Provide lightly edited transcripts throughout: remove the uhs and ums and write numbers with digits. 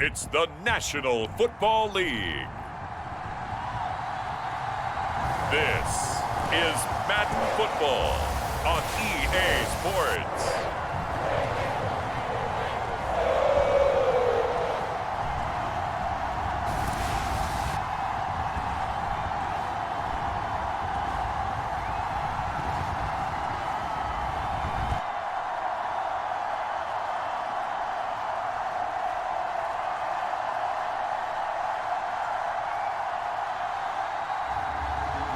It's the National Football League. This is Madden Football on EA Sports.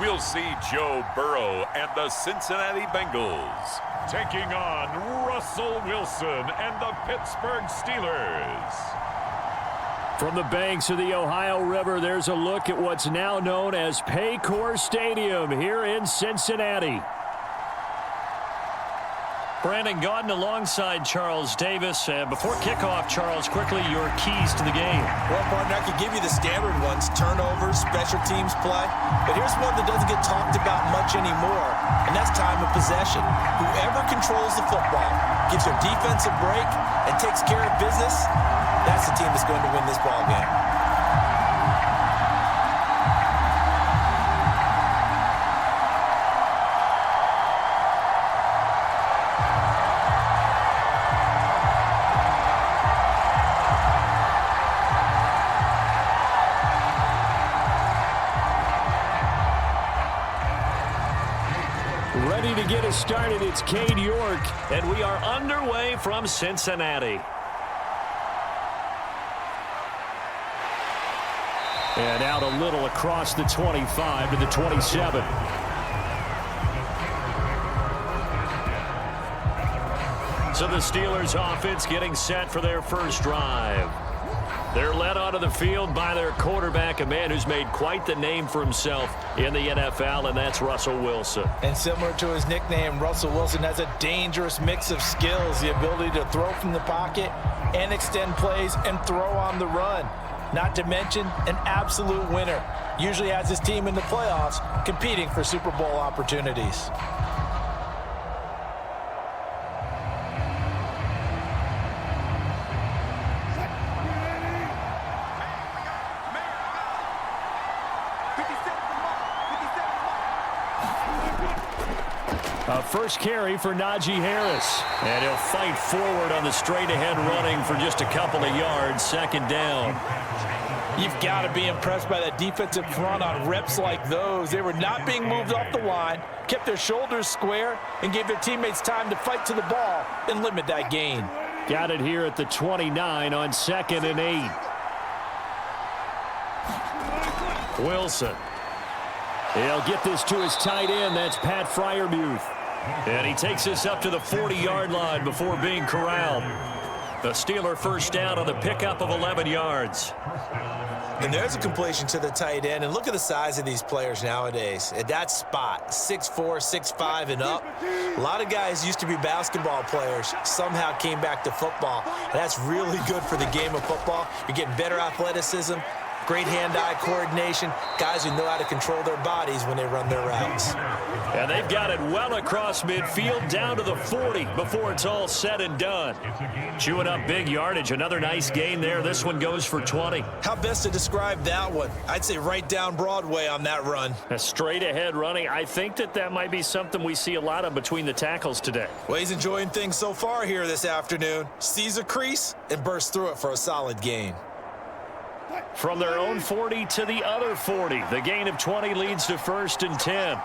We'll see Joe Burrow and the Cincinnati Bengals taking on Russell Wilson and the Pittsburgh Steelers. From the banks of the Ohio River, there's a look at what's now known as Paycor Stadium here in Cincinnati. Brandon Gaudin alongside Charles Davis. Before kickoff, Charles, quickly your keys to the game. Well, partner, I could give you the standard ones, turnovers, special teams play. But here's one that doesn't get talked about much anymore, and that's time of possession. Whoever controls the football, gives their defense a break, and takes care of business, that's the team that's going to win this ball game. Ready to get us started, it's Cade York. And we are underway from Cincinnati. And out a little across the 25 to the 27. So the Steelers offense getting set for their first drive. They're led onto the field by their quarterback, a man who's made quite the name for himself in the NFL, and that's Russell Wilson. And similar to his nickname, Russell Wilson has a dangerous mix of skills, the ability to throw from the pocket and extend plays and throw on the run. Not to mention an absolute winner. Usually has his team in the playoffs competing for Super Bowl opportunities. First carry for Najee Harris. And he'll fight forward on the straight-ahead running for just a couple of yards. Second down. You've got to be impressed by that defensive front on reps like those. They were not being moved off the line, kept their shoulders square, and gave their teammates time to fight to the ball and limit that gain. Got it here at the 29 on 2nd and 8. Wilson. He'll get this to his tight end. That's Pat Freiermuth. And he takes this up to the 40-yard line before being corralled. The Steeler first down on the pickup of 11 yards. And there's a completion to the tight end. And look at the size of these players nowadays. At that spot, 6'4", 6'5", and up. A lot of guys used to be basketball players, somehow came back to football. And that's really good for the game of football. You're getting better athleticism, great hand-eye coordination, guys who know how to control their bodies when they run their routes. And they've got it well across midfield down to the 40 before it's all said and done. Chewing up big yardage. Another nice gain there. This one goes for 20. How best to describe that one? I'd say right down Broadway on that run. A straight ahead running. I think that might be something we see a lot of between the tackles today. Well, he's enjoying things so far here this afternoon. Sees a crease and bursts through it for a solid gain. From their own 40 to the other 40. The gain of 20 leads to 1st and 10.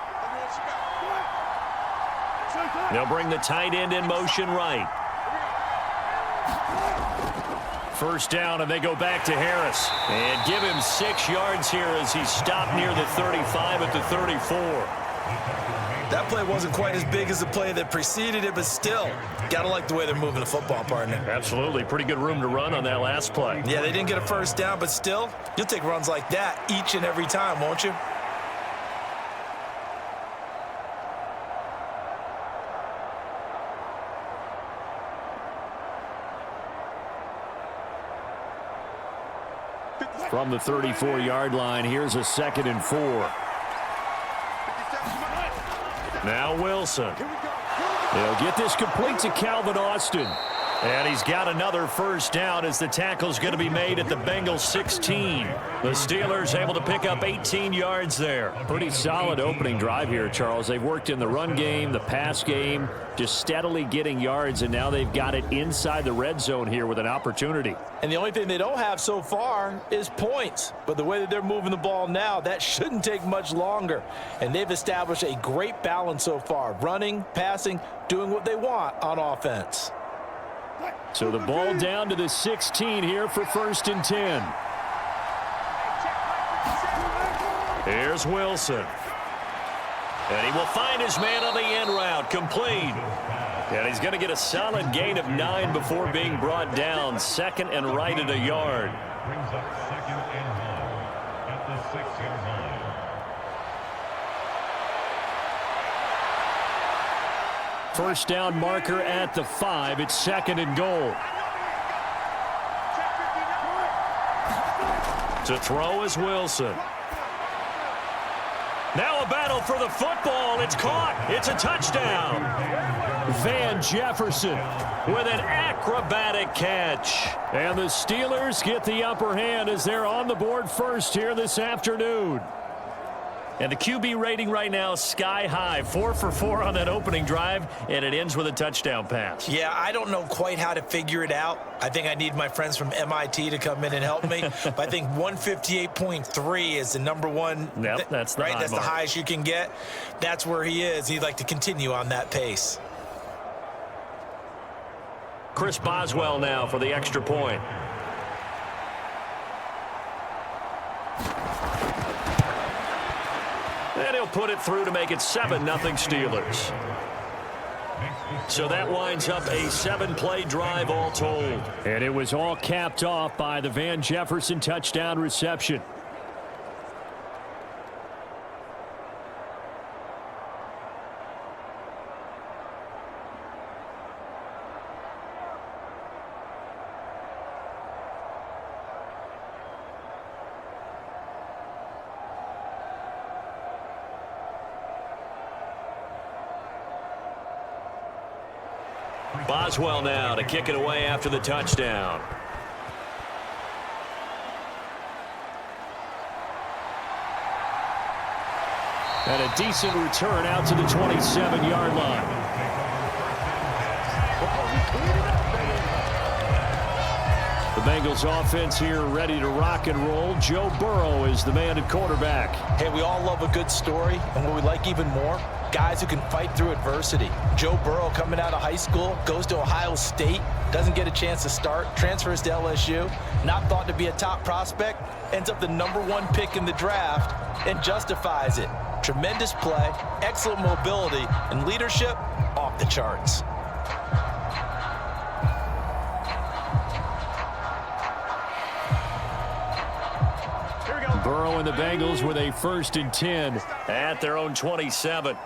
They'll bring the tight end in motion right. First down, and they go back to Harris. And give him 6 yards here as he's stopped near the 35 at the 34. That play wasn't quite as big as the play that preceded it, but still, gotta like the way they're moving the football, partner. Absolutely. Pretty good room to run on that last play. Yeah, they didn't get a first down, but still, you'll take runs like that each and every time, won't you? From the 34-yard line, here's a 2nd and 4. Now Wilson. They'll get this complete to Calvin Austin. And he's got another first down as the tackle's going to be made at the Bengals 16. The Steelers able to pick up 18 yards there. Pretty solid opening drive here, Charles. They've worked in the run game, the pass game, just steadily getting yards, and now they've got it inside the red zone here with an opportunity. And the only thing they don't have so far is points. But the way that they're moving the ball now, that shouldn't take much longer. And they've established a great balance so far. Running, passing, doing what they want on offense. So the ball down to the 16 here for 1st and 10. Here's Wilson. And he will find his man on the end route, complete. And he's going to get a solid gain of 9 before being brought down. 2nd and right at a yard. Brings up 2nd and 9 at the 6-yard line. First down marker at the 5. It's 2nd and goal. To throw is Wilson. Now a battle for the football. It's caught. It's a touchdown. Van Jefferson With an acrobatic catch. And the Steelers get the upper hand as they're on the board first here this afternoon. And the QB rating right now sky high. 4 for 4 on that opening drive, and it ends with a touchdown pass. Yeah, I don't know quite how to figure it out. I think I need my friends from MIT to come in and help me. But I think 158.3 is the number one. Yep, that's the right. high That's mark. the highest you can get. That's where he is. He'd like to continue on that pace. Chris Boswell now for the extra point. And he'll put it through to make it 7-0 Steelers. So that winds up a 7-play drive all told. And it was all capped off by the Van Jefferson touchdown reception. Boswell now to kick it away after the touchdown. And a decent return out to the 27-yard line. The Bengals offense here ready to rock and roll. Joe Burrow is the man at quarterback. Hey, we all love a good story, and what we like even more, guys who can fight through adversity. Joe Burrow coming out of high school, goes to Ohio State, doesn't get a chance to start, transfers to LSU, not thought to be a top prospect, ends up the #1 pick in the draft, and justifies it. Tremendous play, excellent mobility, and leadership off the charts. Burrow and the Bengals with a 1st and 10 at their own 27.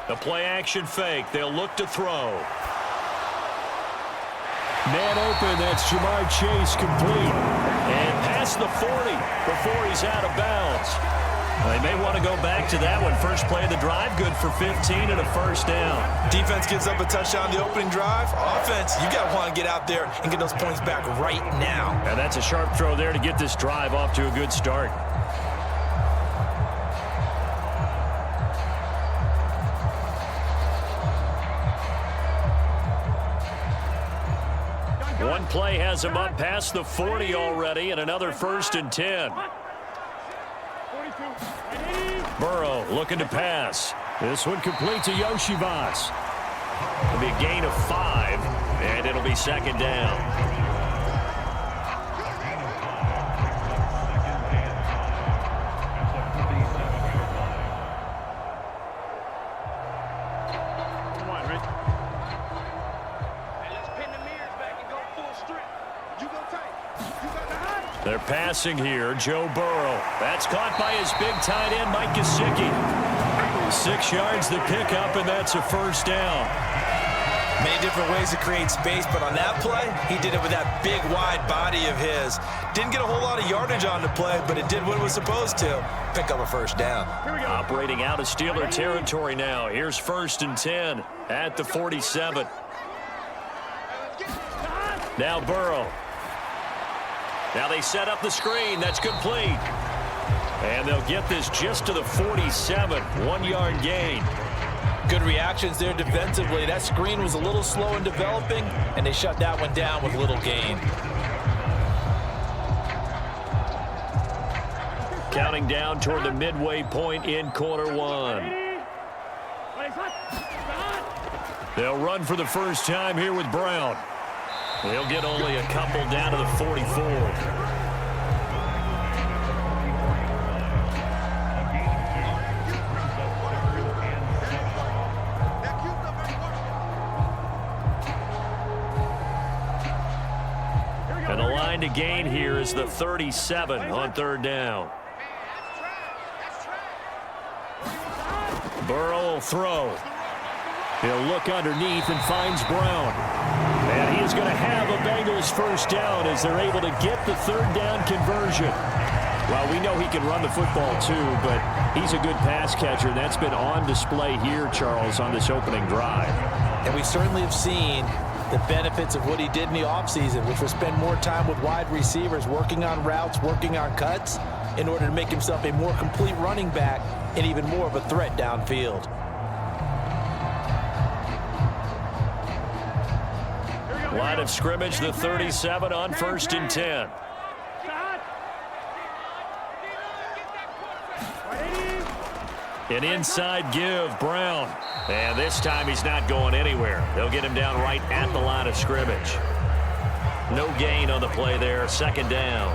The play action fake. They'll look to throw. Man open. That's Jamar Chase complete. And past the 40 before he's out of bounds. They may want to go back to that one. First play of the drive, good for 15 and a first down. Defense gives up a touchdown the opening drive. Offense, you got to want to get out there and get those points back right now. And that's a sharp throw there to get this drive off to a good start. One play has him up past the 40 already, and another 1st and 10. Burrow looking to pass. This one complete to Yoshivas. It'll be a gain of 5, and it'll be 2nd down. They're passing here. Joe Burrow. That's caught by his big tight end, Mike Gesicki. 6 yards to pick up, and that's a first down. Many different ways to create space, but on that play, he did it with that big, wide body of his. Didn't get a whole lot of yardage on the play, but it did what it was supposed to. Pick up a first down. Operating out of Steeler territory now. Here's 1st and 10 at the 47. Now Burrow. Now they set up the screen. That's complete. And they'll get this just to the 47. 1-yard gain. Good reactions there defensively. That screen was a little slow in developing, and they shut that one down with little gain. Counting down toward the midway point in quarter 1. They'll run for the first time here with Brown. They'll get only a couple down to the 44. And the line to gain here is the 37 on 3rd down. Burrow will throw. He'll look underneath and finds Brown. And he is going to have a Bengals first down as they're able to get the 3rd down conversion. Well, we know he can run the football too, but he's a good pass catcher, and that's been on display here, Charles, on this opening drive. And we certainly have seen the benefits of what he did in the offseason, which was spend more time with wide receivers, working on routes, working on cuts, in order to make himself a more complete running back and even more of a threat downfield. Line of scrimmage, the 37 on 1st and 10. An inside give, Brown. And this time he's not going anywhere. They'll get him down right at the line of scrimmage. No gain on the play there, 2nd down.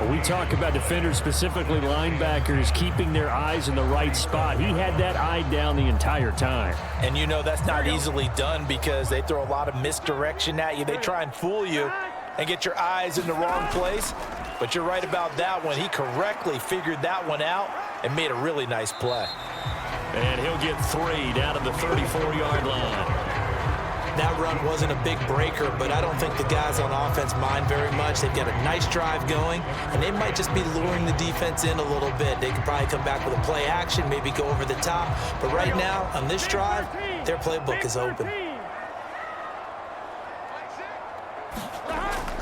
Well, we talk about defenders, specifically linebackers, keeping their eyes in the right spot. He had that eye down the entire time. And you know that's not easily done because they throw a lot of misdirection at you. They try and fool you and get your eyes in the wrong place. But you're right about that one. He correctly figured that one out and made a really nice play. And he'll get 3 down to the 34-yard line. That run wasn't a big breaker, but I don't think the guys on offense mind very much. They've got a nice drive going, and they might just be luring the defense in a little bit. They could probably come back with a play action, maybe go over the top. But right now, on this drive, their playbook is open.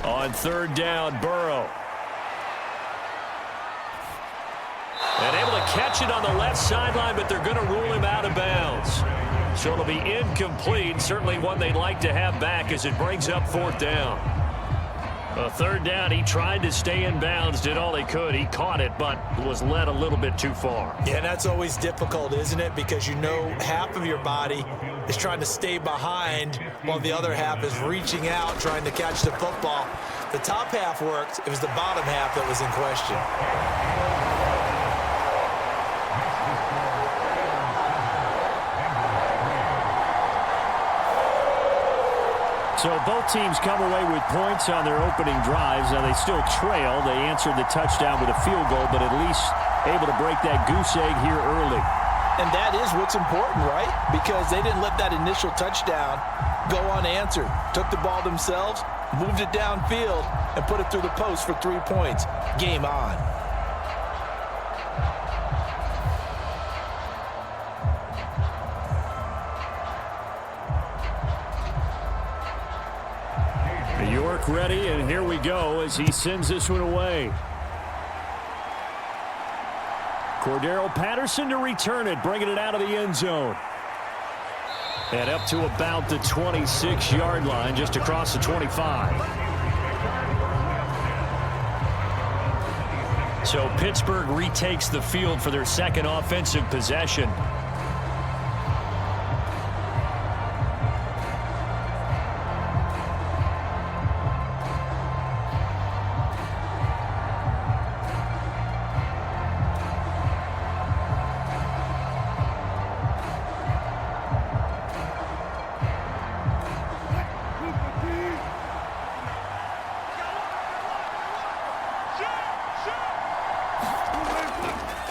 On 3rd down, Burrow. And able to catch it on the left sideline, but they're going to rule him out of bounds. So it'll be incomplete. Certainly one they'd like to have back as it brings up 4th down. 3rd down, he tried to stay in bounds, did all he could. He caught it, but was led a little bit too far. Yeah, that's always difficult, isn't it? Because you know half of your body is trying to stay behind while the other half is reaching out, trying to catch the football. The top half worked. It was the bottom half that was in question. So both teams come away with points on their opening drives. Now they still trail. They answered the touchdown with a field goal, but at least able to break that goose egg here early. And that is what's important, right? Because they didn't let that initial touchdown go unanswered. Took the ball themselves, moved it downfield, and put it through the post for 3 points. Game on. York ready, and here we go as he sends this one away. Cordero Patterson to return it, bringing it out of the end zone. And up to about the 26-yard line, just across the 25. So Pittsburgh retakes the field for their 2nd offensive possession.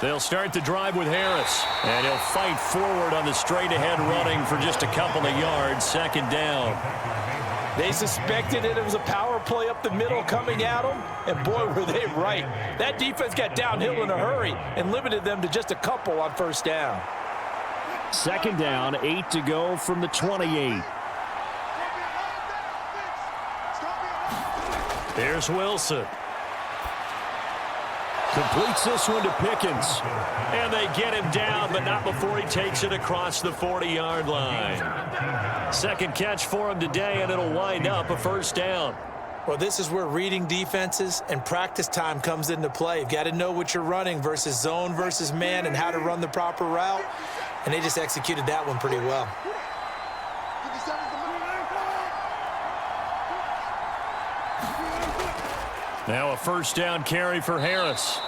They'll start the drive with Harris. And he'll fight forward on the straight-ahead running for just a couple of yards. Second down. They suspected it was a power play up the middle coming at them, and boy, were they right. That defense got downhill in a hurry and limited them to just a couple on first down. Second down, 8 to go from the 28. Here's Wilson. Completes this one to Pickens. And they get him down, but not before he takes it across the 40-yard line. Second catch for him today, and it'll wind up a first down. Well, this is where reading defenses and practice time comes into play. You've got to know what you're running versus zone versus man and how to run the proper route. And they just executed that one pretty well. Now a first down carry for Harris.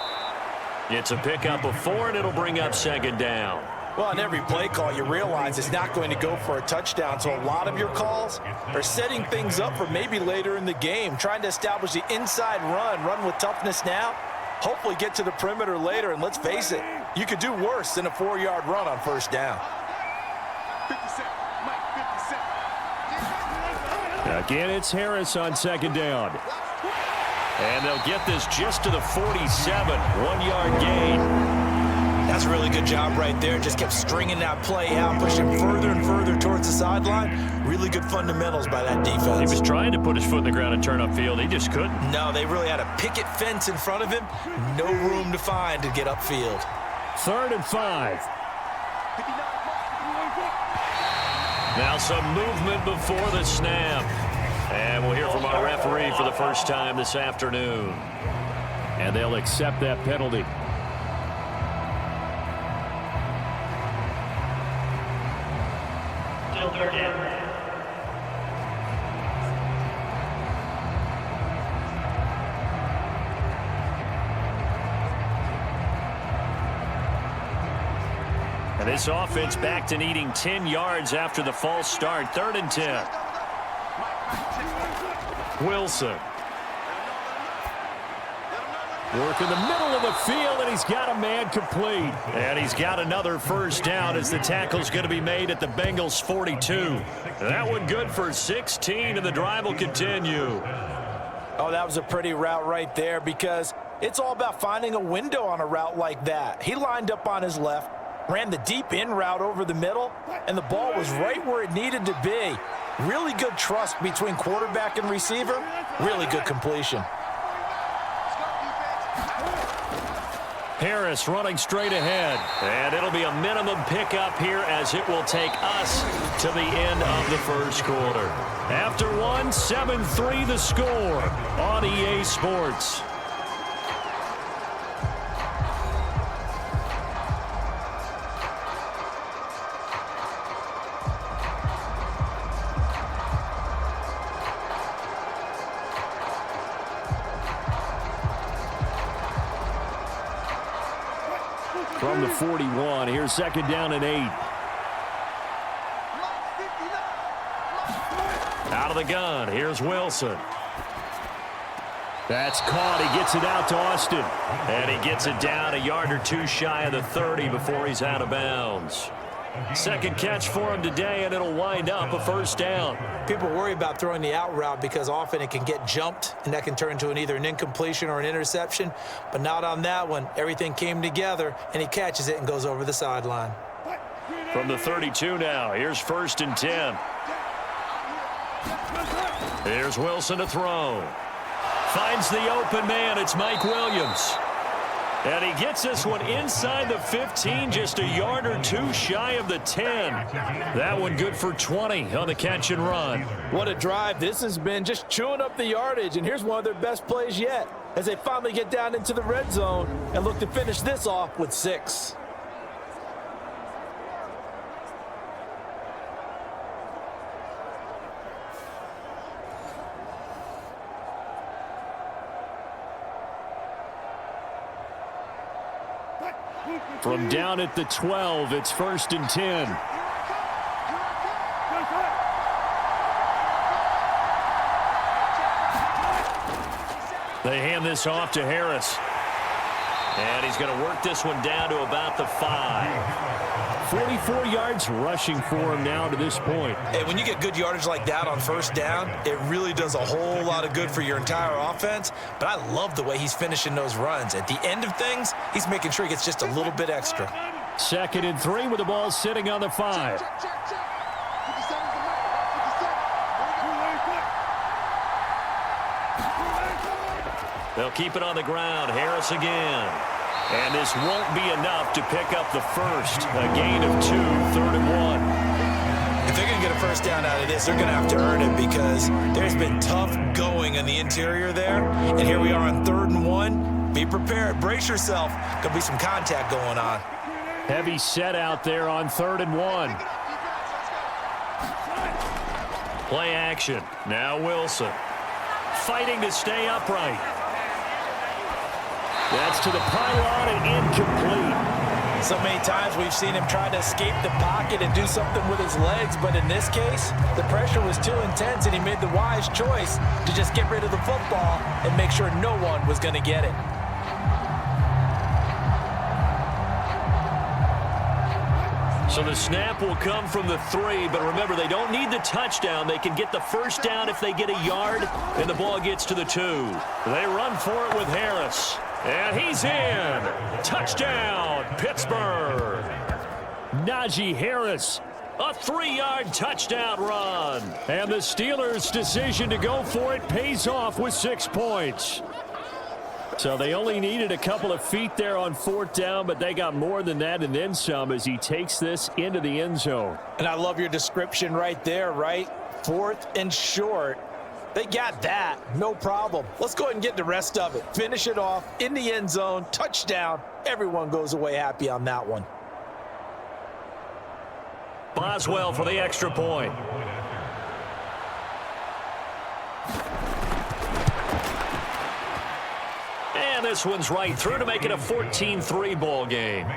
It's a pickup of 4, and it'll bring up second down. Well, on every play call, you realize it's not going to go for a touchdown. So a lot of your calls are setting things up for maybe later in the game, trying to establish the inside run with toughness now, hopefully get to the perimeter later. And let's face it, you could do worse than a 4-yard run on first down. Again, it's Harris on second down. And they'll get this just to the 47, 1-yard gain. That's a really good job right there. Just kept stringing that play out, pushing further and further towards the sideline. Really good fundamentals by that defense. He was trying to put his foot in the ground and turn upfield. He just couldn't. No, they really had a picket fence in front of him. No room to find to get upfield. 3rd and 5. Now some movement before the snap. And we'll hear from our referee for the first time this afternoon. And they'll accept that penalty. Still third down. And this offense back to needing 10 yards after the false start. 3rd and 10. Wilson. Work in the middle of the field, and he's got a man complete. And he's got another first down as the tackle's going to be made at the Bengals' 42. That one good for 16, and the drive will continue. Oh, that was a pretty route right there because it's all about finding a window on a route like that. He lined up on his left, ran the deep in route over the middle, and the ball was right where it needed to be. Really good trust between quarterback and receiver. Really good completion. Harris running straight ahead. And it'll be a minimum pickup here as it will take us to the end of the first quarter. After one, 7-3 the score on EA Sports. From the 41, here's second down and 8. Out of the gun, here's Wilson. That's caught. He gets it out to Austin. And he gets it down a yard or two shy of the 30 before he's out of bounds. Second catch for him today, and it'll wind up a first down. People worry about throwing the out route because often it can get jumped, and that can turn into either an incompletion or an interception. But not on that one. Everything came together, and he catches it and goes over the sideline. From the 32 now, here's 1st and 10. Here's Wilson to throw. Finds the open man. It's Mike Williams. And he gets this one inside the 15, just a yard or two shy of the 10. That one good for 20 on the catch and run. What a drive this has been, just chewing up the yardage. And here's one of their best plays yet as they finally get down into the red zone and look to finish this off with 6. From down at the 12, it's 1st and 10. They hand this off to Harris. And he's going to work this one down to about the 5. 44 yards rushing for him now to this point. Hey, when you get good yardage like that on first down, it really does a whole lot of good for your entire offense. But I love the way he's finishing those runs. At the end of things, he's making sure he gets just a little bit extra. 2nd and 3 with the ball sitting on the 5. They'll keep it on the ground. Harris again. And this won't be enough to pick up the first. A gain of 2, 3rd and 1. If they're going to get a first down out of this, they're going to have to earn it because there's been tough going on the interior there. And here we are on 3rd and 1. Be prepared. Brace yourself. Could be some contact going on. Heavy set out there on 3rd and 1. Play action. Now Wilson. Fighting to stay upright. That's to the pylon and incomplete. So many times we've seen him try to escape the pocket and do something with his legs, but in this case, the pressure was too intense and he made the wise choice to just get rid of the football and make sure no one was going to get it. So the snap will come from the 3, but remember, they don't need the touchdown. They can get the first down if they get a yard, and the ball gets to the 2. They run for it with Harris. And he's in. Touchdown, Pittsburgh. Najee Harris. A 3-yard touchdown run. And the Steelers' decision to go for it pays off with 6 points. So they only needed a couple of feet there on 4th down, but they got more than that and then some as he takes this into the end zone. And I love your description right there, right? 4th and short. They got that. No problem. Let's go ahead and get the rest of it. Finish it off in the end zone. Touchdown. Everyone goes away happy on that one. Boswell for the extra point. And this one's right through to make it a 14-3 ball game.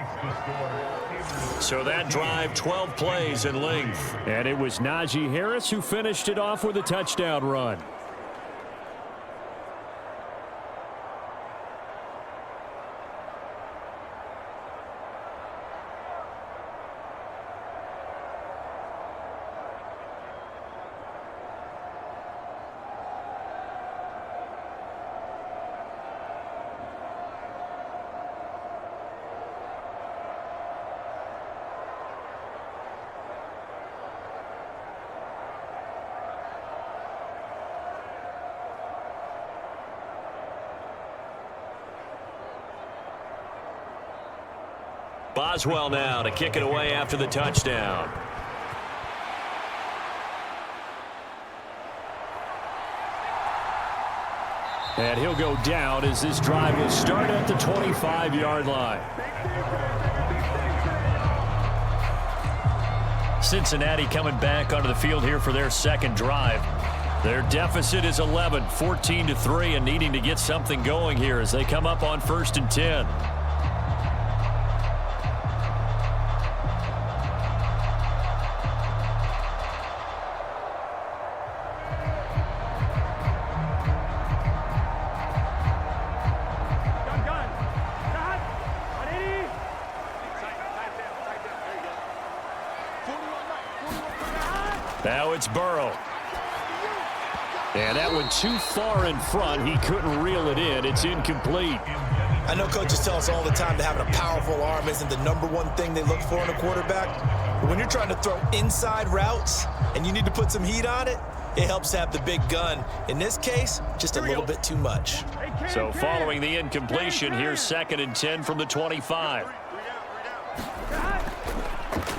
So that drive, 12 plays in length. And it was Najee Harris who finished it off with a touchdown run. Boswell now to kick it away after the touchdown. And he'll go down as this drive will start at the 25-yard line. Cincinnati coming back onto the field here for their second drive. Their deficit is 11, 14-3, and needing to get something going here as they come up on 1st and 10. Now it's Burrow. And that one too far in front. He couldn't reel it in. It's incomplete. I know coaches tell us all the time that having a powerful arm isn't the #1 thing they look for in a quarterback. But when you're trying to throw inside routes and you need to put some heat on it, it helps to have the big gun. In this case, just a little bit too much. So following the incompletion, here's 2nd and 10 from the 25.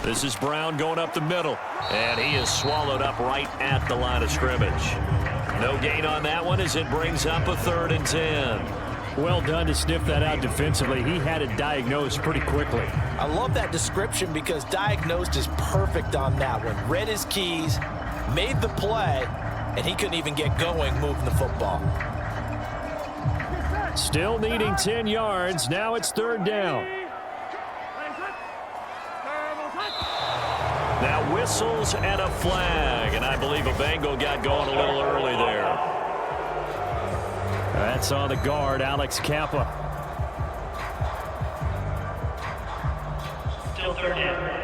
This is Brown going up the middle. And he is swallowed up right at the line of scrimmage. No gain on that one as it brings up a 3rd and 10. Well done to sniff that out defensively. He had it diagnosed pretty quickly. I love that description because diagnosed is perfect on that one. Read his keys, made the play, and he couldn't even get going moving the football. Still needing 10 yards. Now it's 3rd down. Now whistles and a flag, and I believe a Bengal got going a little early there. That's on the guard, Alex Kappa. Third down.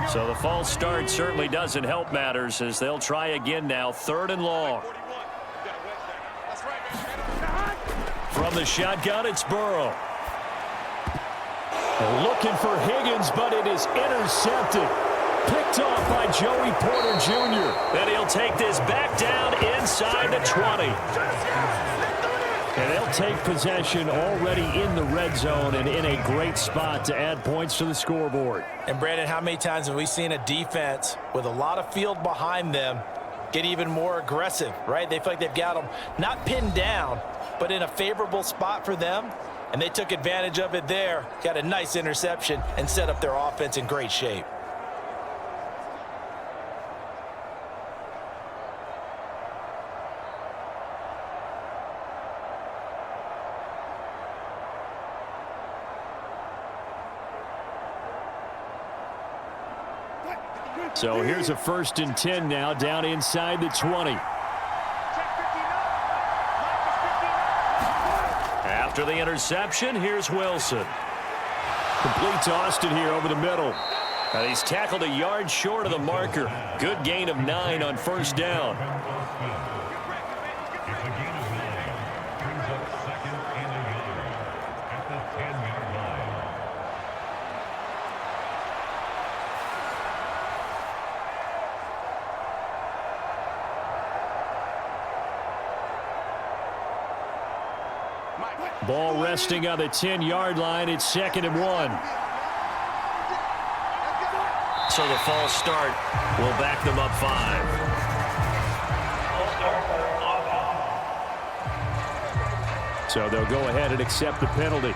So the false start certainly doesn't help matters as they'll try again now. 3rd and long. From the shotgun, it's Burrow. Looking for Higgins, but it is intercepted. Picked off by Joey Porter Jr. And he'll take this back down inside the 20. And they'll take possession already in the red zone and in a great spot to add points to the scoreboard. And Brandon, how many times have we seen a defense with a lot of field behind them get even more aggressive, right? They feel like they've got them not pinned down, but in a favorable spot for them. And they took advantage of it there, got a nice interception, and set up their offense in great shape. So here's a 1st and 10 now, down inside the 20. After the interception, here's Wilson. Complete to Austin here over the middle. And he's tackled a yard short of the marker. Good gain of 9 on 1st down. Ball resting on the 10-yard line. It's 2nd and 1. So the false start will back them up 5. So they'll go ahead and accept the penalty.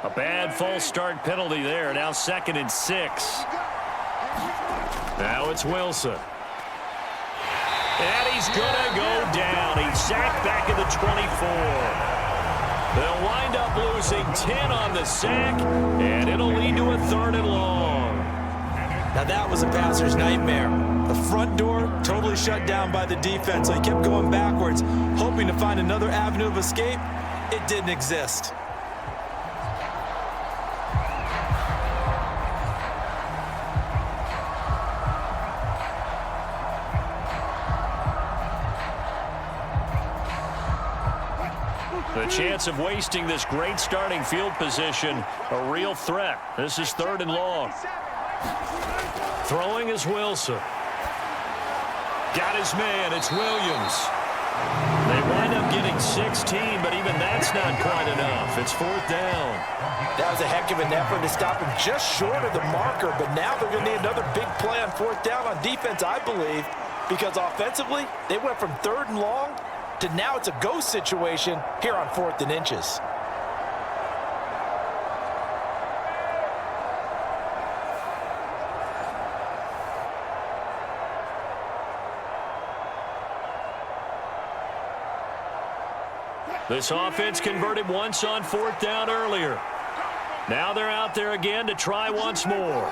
A bad false start penalty there. Now 2nd and 6. Now it's Wilson. And he's going to go down. He's sacked back at the 24. They'll wind up losing 10 on the sack, and it'll lead to a 3rd and long. Now that was a passer's nightmare. The front door totally shut down by the defense, so he kept going backwards, hoping to find another avenue of escape. It didn't exist. The chance of wasting this great starting field position, a real threat. This is 3rd and long. Throwing is Wilson. Got his man. It's Williams. They wind up getting 16, but even that's not quite enough. It's 4th down. That was a heck of an effort to stop him just short of the marker, but now they're going to need another big play on 4th down on defense, I believe, because offensively, they went from 3rd and long to now it's a go situation here on 4th and inches. This offense converted once on 4th down earlier. Now they're out there again to try once more.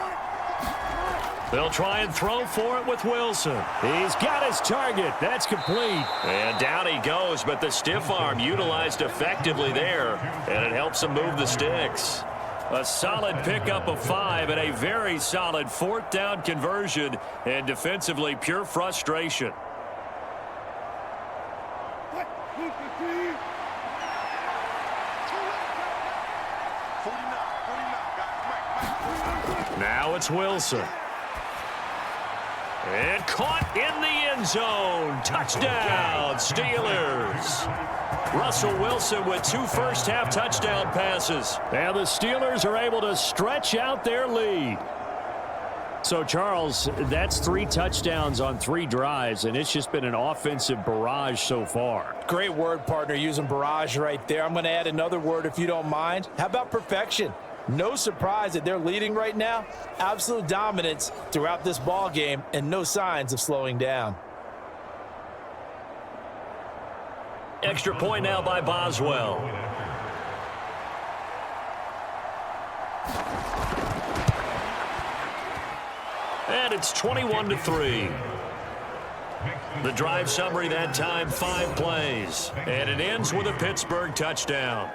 They'll try and throw for it with Wilson. He's got his target. That's complete. And down he goes, but the stiff arm utilized effectively there, and it helps him move the sticks. A solid pickup of 5 and a very solid 4th down conversion, and defensively pure frustration. Now it's Wilson. And caught in the end zone. Touchdown, Steelers. Russell Wilson with 2 first-half touchdown passes. And the Steelers are able to stretch out their lead. So, Charles, that's 3 touchdowns on 3 drives, and it's just been an offensive barrage so far. Great word, partner, using barrage right there. I'm going to add another word if you don't mind. How about perfection? No surprise that they're leading right now. Absolute dominance throughout this ball game and no signs of slowing down. Extra point now by Boswell. And it's 21-3. The drive summary that time, 5 plays. And it ends with a Pittsburgh touchdown.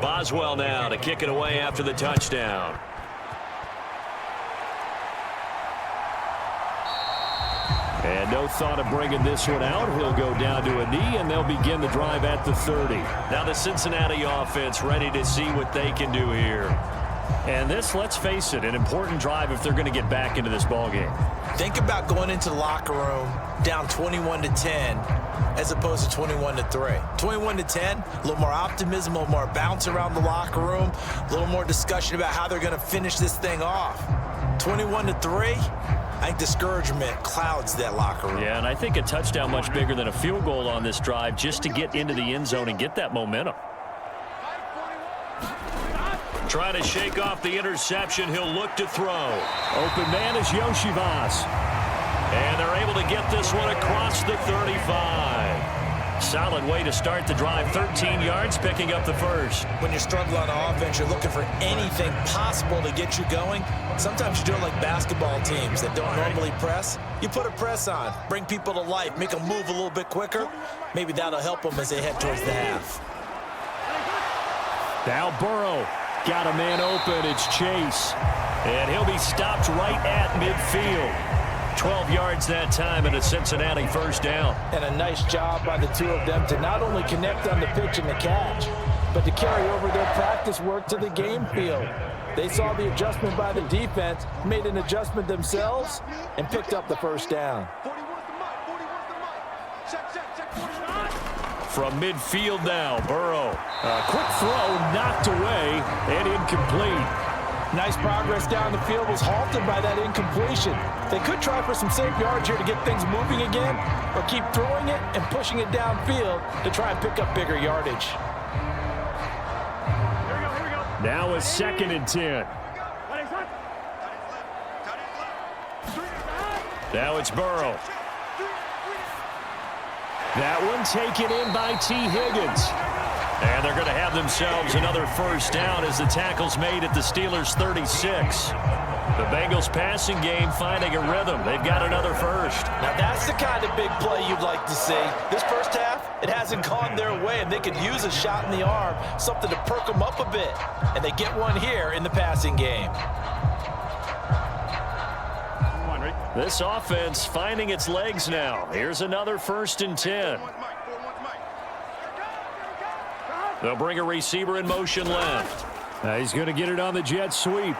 Boswell now to kick it away after the touchdown. And no thought of bringing this one out. He'll go down to a knee, and they'll begin the drive at the 30. Now the Cincinnati offense ready to see what they can do here. And this, let's face it, an important drive if they're going to get back into this ballgame. Think about going into the locker room down 21-10 as opposed to 21-3. 21-10, a little more optimism, a little more bounce around the locker room, a little more discussion about how they're going to finish this thing off. 21-3, I think discouragement clouds that locker room. Yeah, and I think a touchdown much bigger than a field goal on this drive just to get into the end zone and get that momentum. Trying to shake off the interception. He'll look to throw. Open man is Yoshivas. And they're able to get this one across the 35. Solid way to start the drive. 13 yards, picking up the first. When you're struggling on offense, you're looking for anything possible to get you going. Sometimes you do it like basketball teams that don't normally press. You put a press on, bring people to life, make them move a little bit quicker. Maybe that'll help them as they head towards the half. Now Burrow. Got a man open. It's Chase. And he'll be stopped right at midfield. 12 yards that time and a Cincinnati first down. And a nice job by the two of them to not only connect on the pitch and the catch, but to carry over their practice work to the game field. They saw the adjustment by the defense, made an adjustment themselves, and picked up the first down. From midfield now, Burrow. A quick throw knocked away and incomplete. Nice progress down the field was halted by that incompletion. They could try for some safe yards here to get things moving again, or keep throwing it and pushing it downfield to try and pick up bigger yardage. Now a 2nd and 10. Now it's Burrow. That one taken in by T. Higgins. And they're going to have themselves another first down as the tackle's made at the Steelers' 36. The Bengals passing game finding a rhythm. They've got another first. Now that's the kind of big play you'd like to see. This first half, it hasn't gone their way, and they could use a shot in the arm, something to perk them up a bit. And they get one here in the passing game. This offense finding its legs now. Here's another 1st and 10. They'll bring a receiver in motion left. He's going to get it on the jet sweep.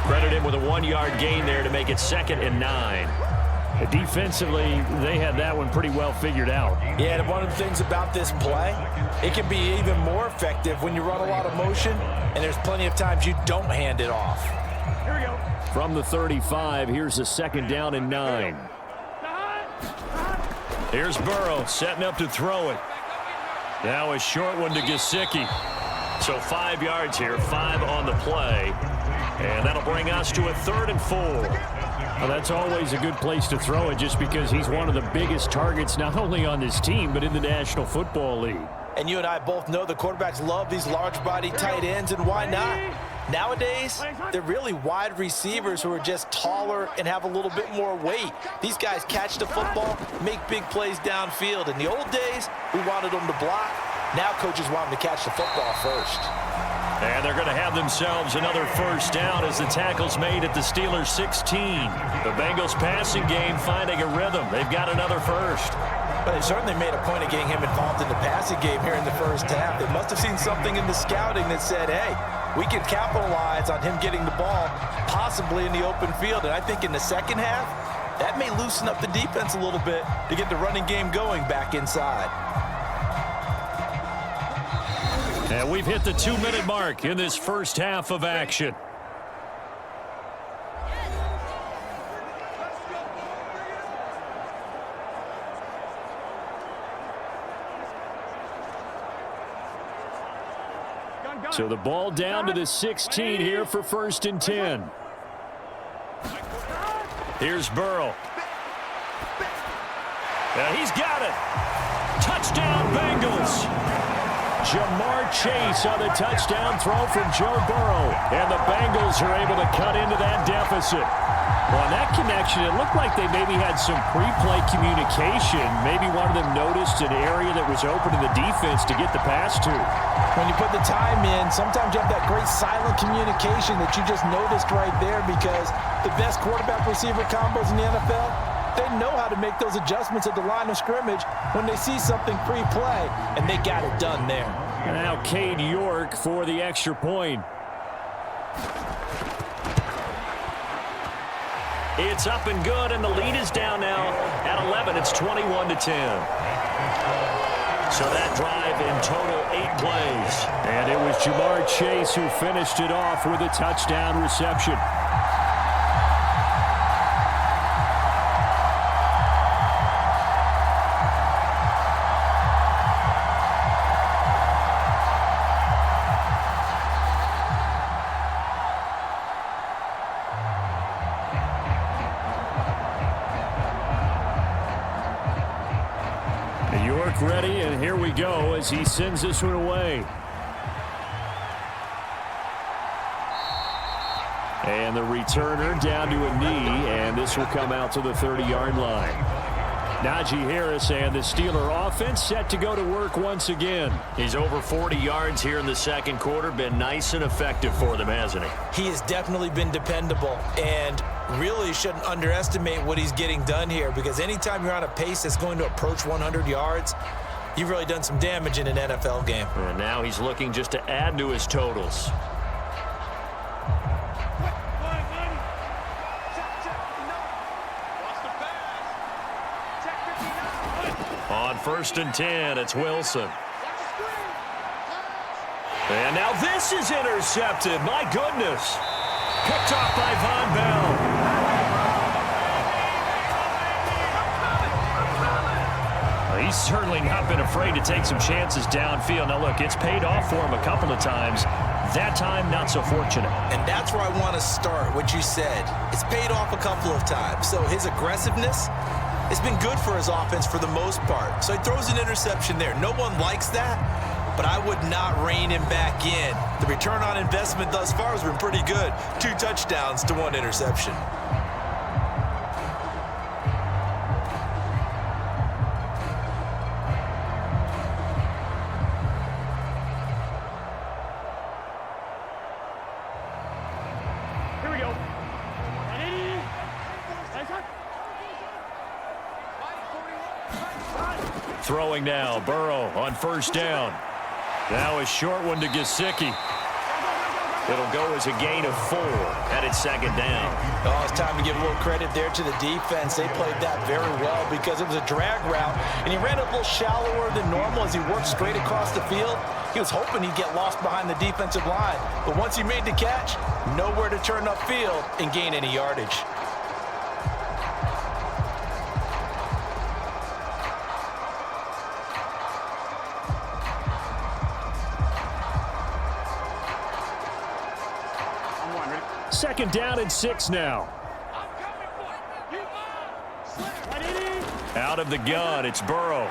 Credit him with a 1-yard gain there to make it 2nd and 9. Defensively, they had that one pretty well figured out. Yeah, and one of the things about this play, it can be even more effective when you run a lot of motion, and there's plenty of times you don't hand it off. Here we go. From the 35, here's a 2nd down and 9. Here's Burrow setting up to throw it. Now a short one to Gesicki. So 5 yards here, 5 on the play. And that'll bring us to a 3rd and 4. Well, that's always a good place to throw it just because he's one of the biggest targets not only on this team but in the National Football League. And you and I both know the quarterbacks love these large-body tight ends, and why not? Nowadays, they're really wide receivers who are just taller and have a little bit more weight. These guys catch the football, make big plays downfield. In the old days, we wanted them to block. Now coaches want them to catch the football first. And they're going to have themselves another first down as the tackle's made at the Steelers' 16. The Bengals passing game finding a rhythm. They've got another first. But they certainly made a point of getting him involved in the passing game here in the first half. They must have seen something in the scouting that said, hey, we can capitalize on him getting the ball possibly in the open field. And I think in the second half, that may loosen up the defense a little bit to get the running game going back inside. And we've hit the 2-minute mark in this first half of action. So the ball down to the 16 here for 1st and 10. Here's Burrow. And he's got it. Touchdown, Bengals. Jamar Chase on the touchdown throw from Joe Burrow. And the Bengals are able to cut into that deficit. Well, on that connection, it looked like they maybe had some pre-play communication. Maybe one of them noticed an area that was open in the defense to get the pass to. When you put the time in, sometimes you have that great silent communication that you just noticed right there, because the best quarterback-receiver combos in the NFL, they know how to make those adjustments at the line of scrimmage when they see something pre-play, and they got it done there. Now Cade York for the extra point. It's up and good, and the lead is down now at 11. It's 21-10. So that drive in total 8 plays. And it was Jamar Chase who finished it off with a touchdown reception. Ready, and here we go as he sends this one away. And the returner down to a knee, and this will come out to the 30-yard line. Najee Harris and the Steeler offense set to go to work once again. He's over 40 yards here in the second quarter. Been nice and effective for them, hasn't he? He has definitely been dependable, and really shouldn't underestimate what he's getting done here, because anytime you're on a pace that's going to approach 100 yards, you've really done some damage in an NFL game. And now he's looking just to add to his totals. On 1st and 10, it's Wilson. And now this is intercepted. My goodness. Picked off by Von Bell. He's certainly not been afraid to take some chances downfield. Now, look, it's paid off for him a couple of times. That time, not so fortunate. And that's where I want to start, what you said. It's paid off a couple of times. So his aggressiveness has been good for his offense for the most part. So he throws an interception there. No one likes that, but I would not rein him back in. The return on investment thus far has been pretty good. 2 touchdowns to 1 interception. Throwing now, Burrow on 1st down. Now a short one to Gesicki. It'll go as a gain of 4 at its 2nd down. Oh, it's time to give a little credit there to the defense. They played that very well because it was a drag route, and he ran a little shallower than normal as he worked straight across the field. He was hoping he'd get lost behind the defensive line, but once he made the catch, nowhere to turn upfield and gain any yardage. Second down and 6 now. Out of the gun, it's Burrow.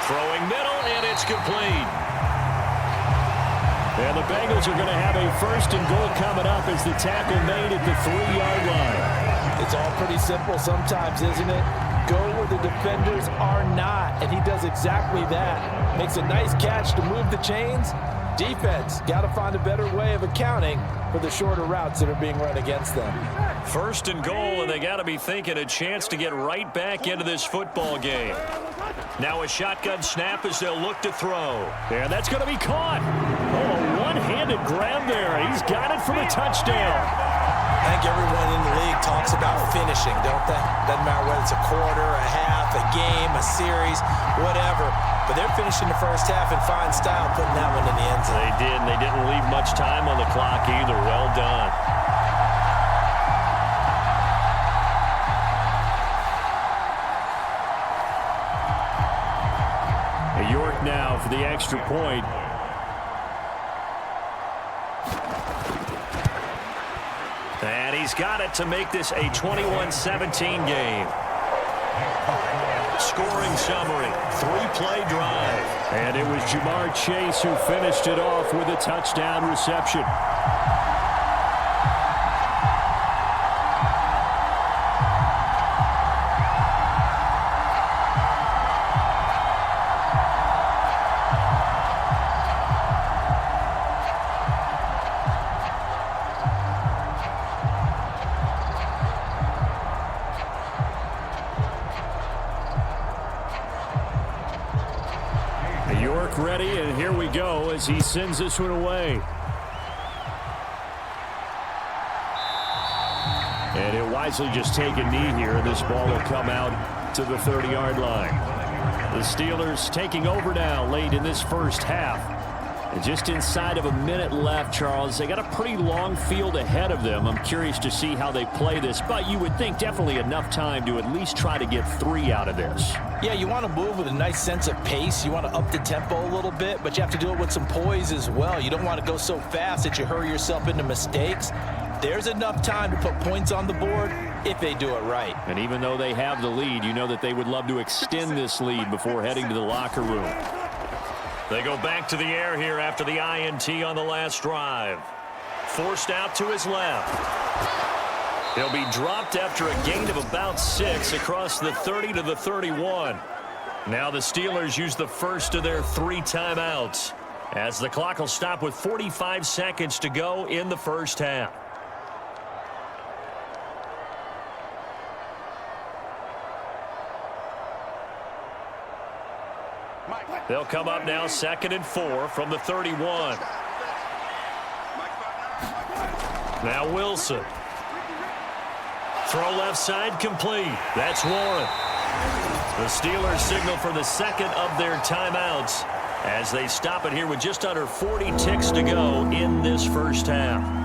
Throwing middle, and it's complete. And the Bengals are going to have a 1st and goal coming up as the tackle made at the 3-yard line. It's all pretty simple sometimes, isn't it? Go where the defenders are not, and he does exactly that. Makes a nice catch to move the chains. Defense got to find a better way of accounting for the shorter routes that are being run against them. 1st and goal, and they got to be thinking a chance to get right back into this football game. Now a shotgun snap as they'll look to throw. And that's going to be caught. Oh, a one-handed grab there. He's got it for the touchdown. I think everyone in the league talks about finishing, don't they? Doesn't matter whether it's a quarter, a half, a game, a series, whatever. But they're finishing the first half in fine style, putting that one in the end zone. They did, and they didn't leave much time on the clock either. Well done. York now for the extra point. And he's got it to make this a 21-17 game. Scoring summary, 3-play drive. And it was Jamar Chase who finished it off with a touchdown reception. York ready, and here we go as he sends this one away. And he'll wisely just take a knee here, and this ball will come out to the 30-yard line. The Steelers taking over now late in this first half. And just inside of a minute left, Charles. They got a pretty long field ahead of them. I'm curious to see how they play this, but you would think definitely enough time to at least try to get 3 out of this. Yeah, you want to move with a nice sense of pace. You want to up the tempo a little bit, but you have to do it with some poise as well. You don't want to go so fast that you hurry yourself into mistakes. There's enough time to put points on the board if they do it right. And even though they have the lead, you know that they would love to extend this lead before heading to the locker room. They go back to the air here after the INT on the last drive. Forced out to his left. He'll be dropped after a gain of about 6 across the 30 to the 31. Now the Steelers use the first of their 3 timeouts as the clock will stop with 45 seconds to go in the first half. They'll come up now 2nd and 4 from the 31. Now Wilson. Throw left side complete. That's Warren. The Steelers signal for the second of their timeouts as they stop it here with just under 40 ticks to go in this first half.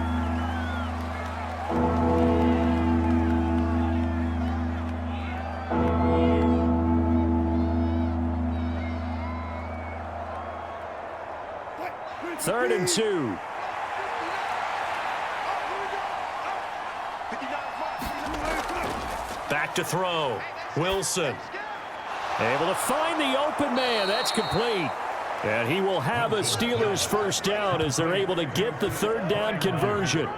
Third and 2. Back to throw. Wilson. Able to find the open man. That's complete. And he will have a Steelers first down as they're able to get the 3rd down conversion.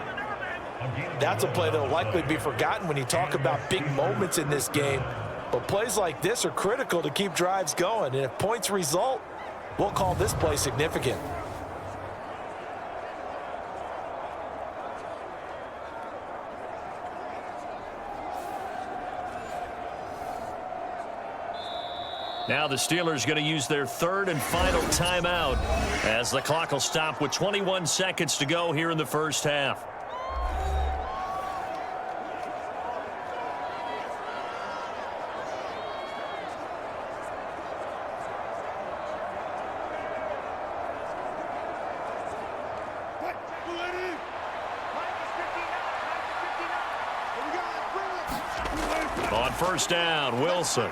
That's a play that will likely be forgotten when you talk about big moments in this game. But plays like this are critical to keep drives going. And if points result, we'll call this play significant. Now the Steelers going to use their 3rd and final timeout as the clock will stop with 21 seconds to go here in the first half. On first down, Wilson.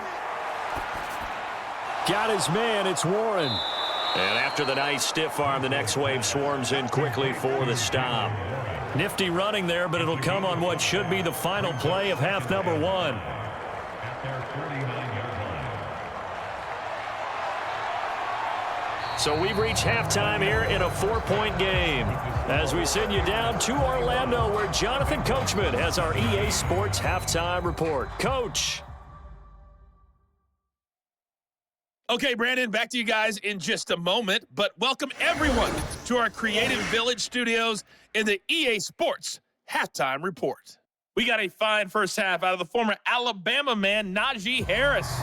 Got his man. It's Warren. And after the nice stiff arm, the next wave swarms in quickly for the stop. Nifty running there, but it'll come on what should be the final play of half number 1. So we've reached halftime here in a 4-point game as we send you down to Orlando where Jonathan Coachman has our EA Sports halftime report. Coach. Okay, Brandon, back to you guys in just a moment, but welcome everyone to our Creative Village studios in the EA Sports Halftime Report. We got a fine first half out of the former Alabama man, Najee Harris.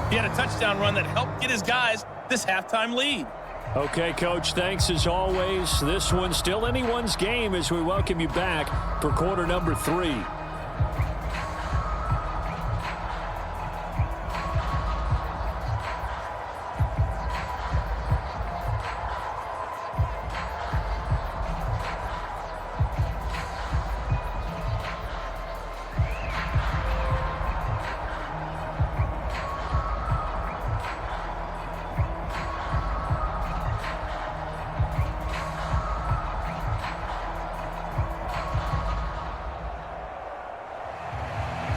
He had a touchdown run that helped get his guys this halftime lead. Okay, Coach, thanks as always. This one's still anyone's game as we welcome you back for quarter number 3.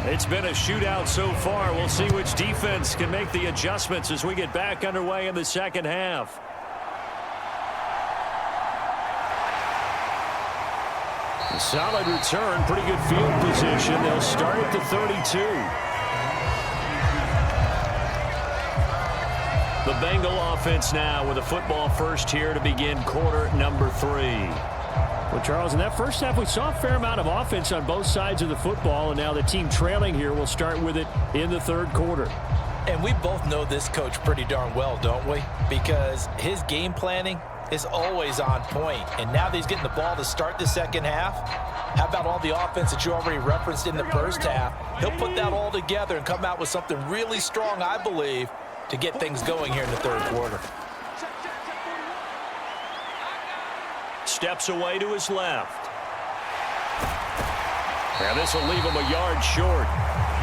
It's been a shootout so far. We'll see which defense can make the adjustments as we get back underway in the second half. A solid return, pretty good field position. They'll start at the 32. The Bengal offense now with a football first here to begin quarter number 3. Well, Charles, in that first half, we saw a fair amount of offense on both sides of the football, and now the team trailing here will start with it in the third quarter. And we both know this coach pretty darn well, don't we? Because his game planning is always on point, and now that he's getting the ball to start the second half, how about all the offense that you already referenced in the first half? He'll put that all together and come out with something really strong, I believe, to get things going here in the third quarter. Steps away to his left. And this will leave him a yard short.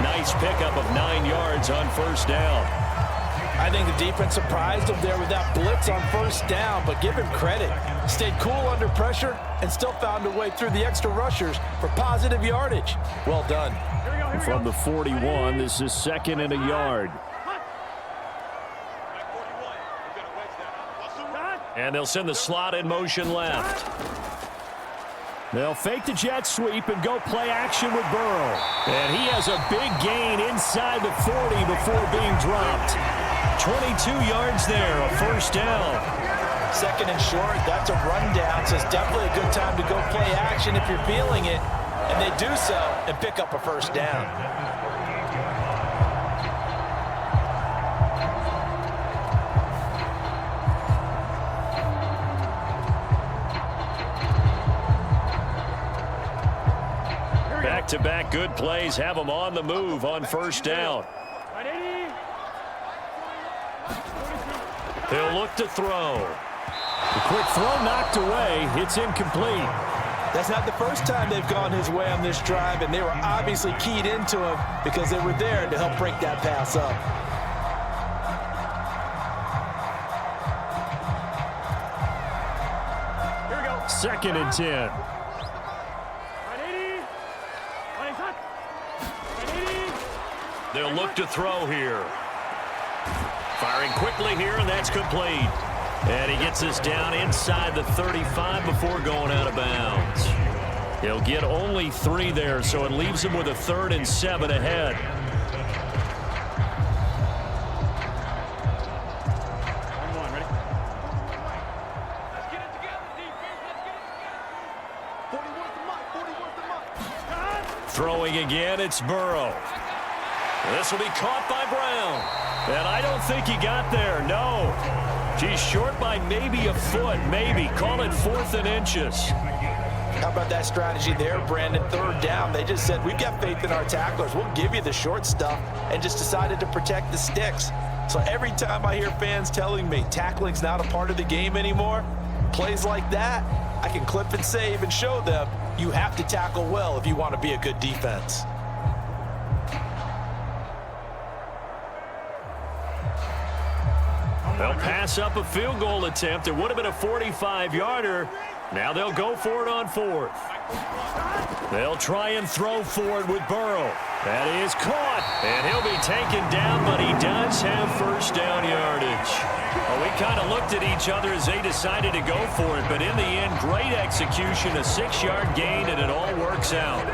Nice pickup of 9 yards on first down. I think the defense surprised him there with that blitz on first down, but give him credit. Stayed cool under pressure and still found a way through the extra rushers for positive yardage. Well done. From the 41, this is second and a yard. And they'll send the slot in motion left. They'll fake the jet sweep and go play action with Burrow. And he has a big gain inside the 40 before being dropped. 22 yards there, a first down. Second and short, that's a rundown, so it's definitely a good time to go play action if you're feeling it. And they do so and pick up a first down. Back-to-back good plays have them on the move on first down. He'll look to throw. The quick throw knocked away. It's incomplete. That's not the first time they've gone his way on this drive, and they were obviously keyed into him because they were there to help break that pass up. Here we go. Second and 10. They'll look to throw here. Firing quickly here, and that's complete. And he gets us down inside the 35 before going out of bounds. He'll get only 3 there, so it leaves him with a 3rd and 7 ahead. Throwing again, it's Burrow. This will be caught by Brown. And I don't think he got there, no. He's short by maybe a foot, maybe. Call it 4th and inches. How about that strategy there, Brandon? Third down, they just said, we've got faith in our tacklers. We'll give you the short stuff, and just decided to protect the sticks. So every time I hear fans telling me tackling's not a part of the game anymore, plays like that, I can clip and save and show them you have to tackle well if you want to be a good defense. They'll pass up a field goal attempt. It would have been a 45-yarder. Now they'll go for it on 4th. They'll try and throw for it with Burrow. That is caught. And he'll be taken down, but he does have first down yardage. Well, we kind of looked at each other as they decided to go for it, but in the end, great execution, a 6-yard gain, and it all works out.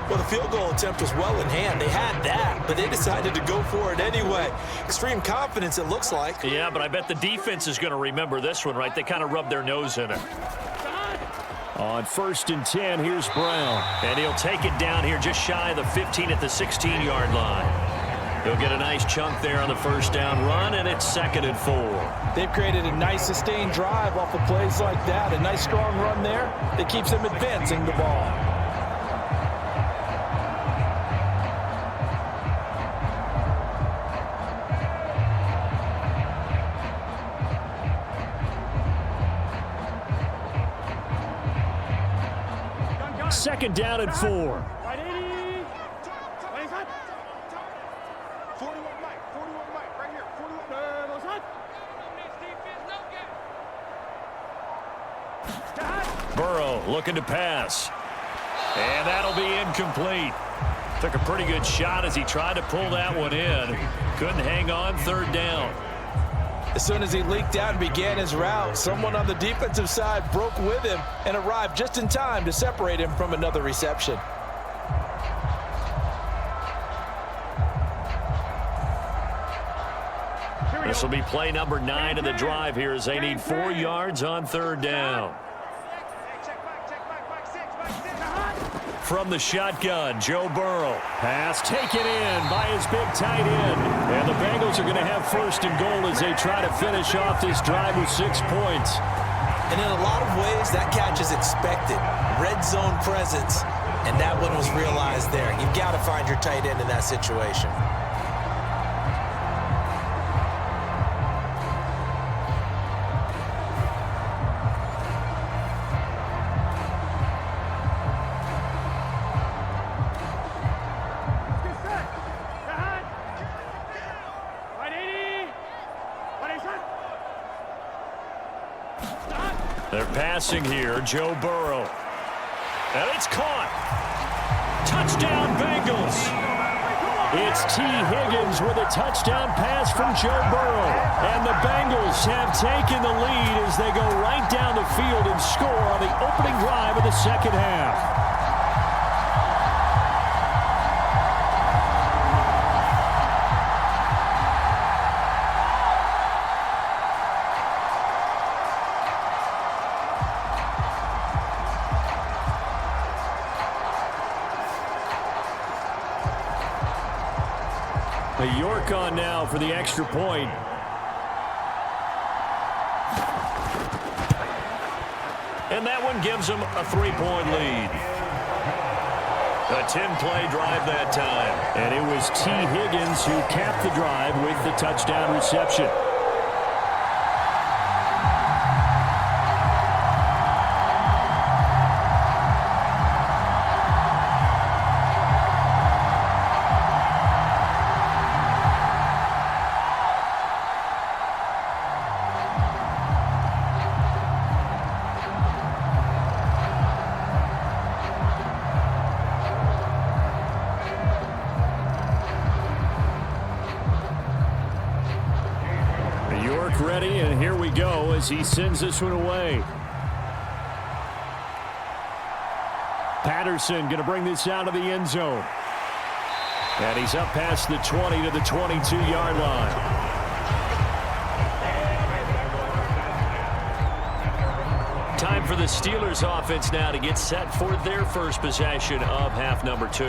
Well, the field goal attempt was well in hand. They had that, but they decided to go for it anyway. Extreme confidence, it looks like. Yeah, but I bet the defense is going to remember this one, right? They kind of rubbed their nose in it. On 1st and 10, here's Brown. And he'll take it down here just shy of the 15 at the 16-yard line. He'll get a nice chunk there on the first down run, and it's 2nd and 4. They've created a nice sustained drive off of plays like that. A nice strong run there that keeps them advancing the ball. Second down and 4. Burrow looking to pass. And that'll be incomplete. Took a pretty good shot as he tried to pull that one in. Couldn't hang on, 3rd down. As soon as he leaked out and began his route, someone on the defensive side broke with him and arrived just in time to separate him from another reception. This will be play number 9 of the drive here as they need 4 yards on 3rd down. From the shotgun, Joe Burrow. Pass taken in by his big tight end. And the Bengals are going to have 1st and goal as they try to finish off this drive with 6 points. And in a lot of ways, that catch is expected. Red zone presence, and that one was realized there. You've got to find your tight end in that situation. They're passing here, Joe Burrow. And it's caught. Touchdown, Bengals. It's T. Higgins with a touchdown pass from Joe Burrow. And the Bengals have taken the lead as they go right down the field and score on the opening drive of the 2nd half. York on now for the extra point. And that one gives them a 3-point lead. A 10-play drive that time. And it was T. Higgins who capped the drive with the touchdown reception. Ready, and here we go as he sends this one away. Patterson going to bring this out of the end zone. And he's up past the 20 to the 22-yard line. Time for the Steelers offense now to get set for their first possession of half number 2.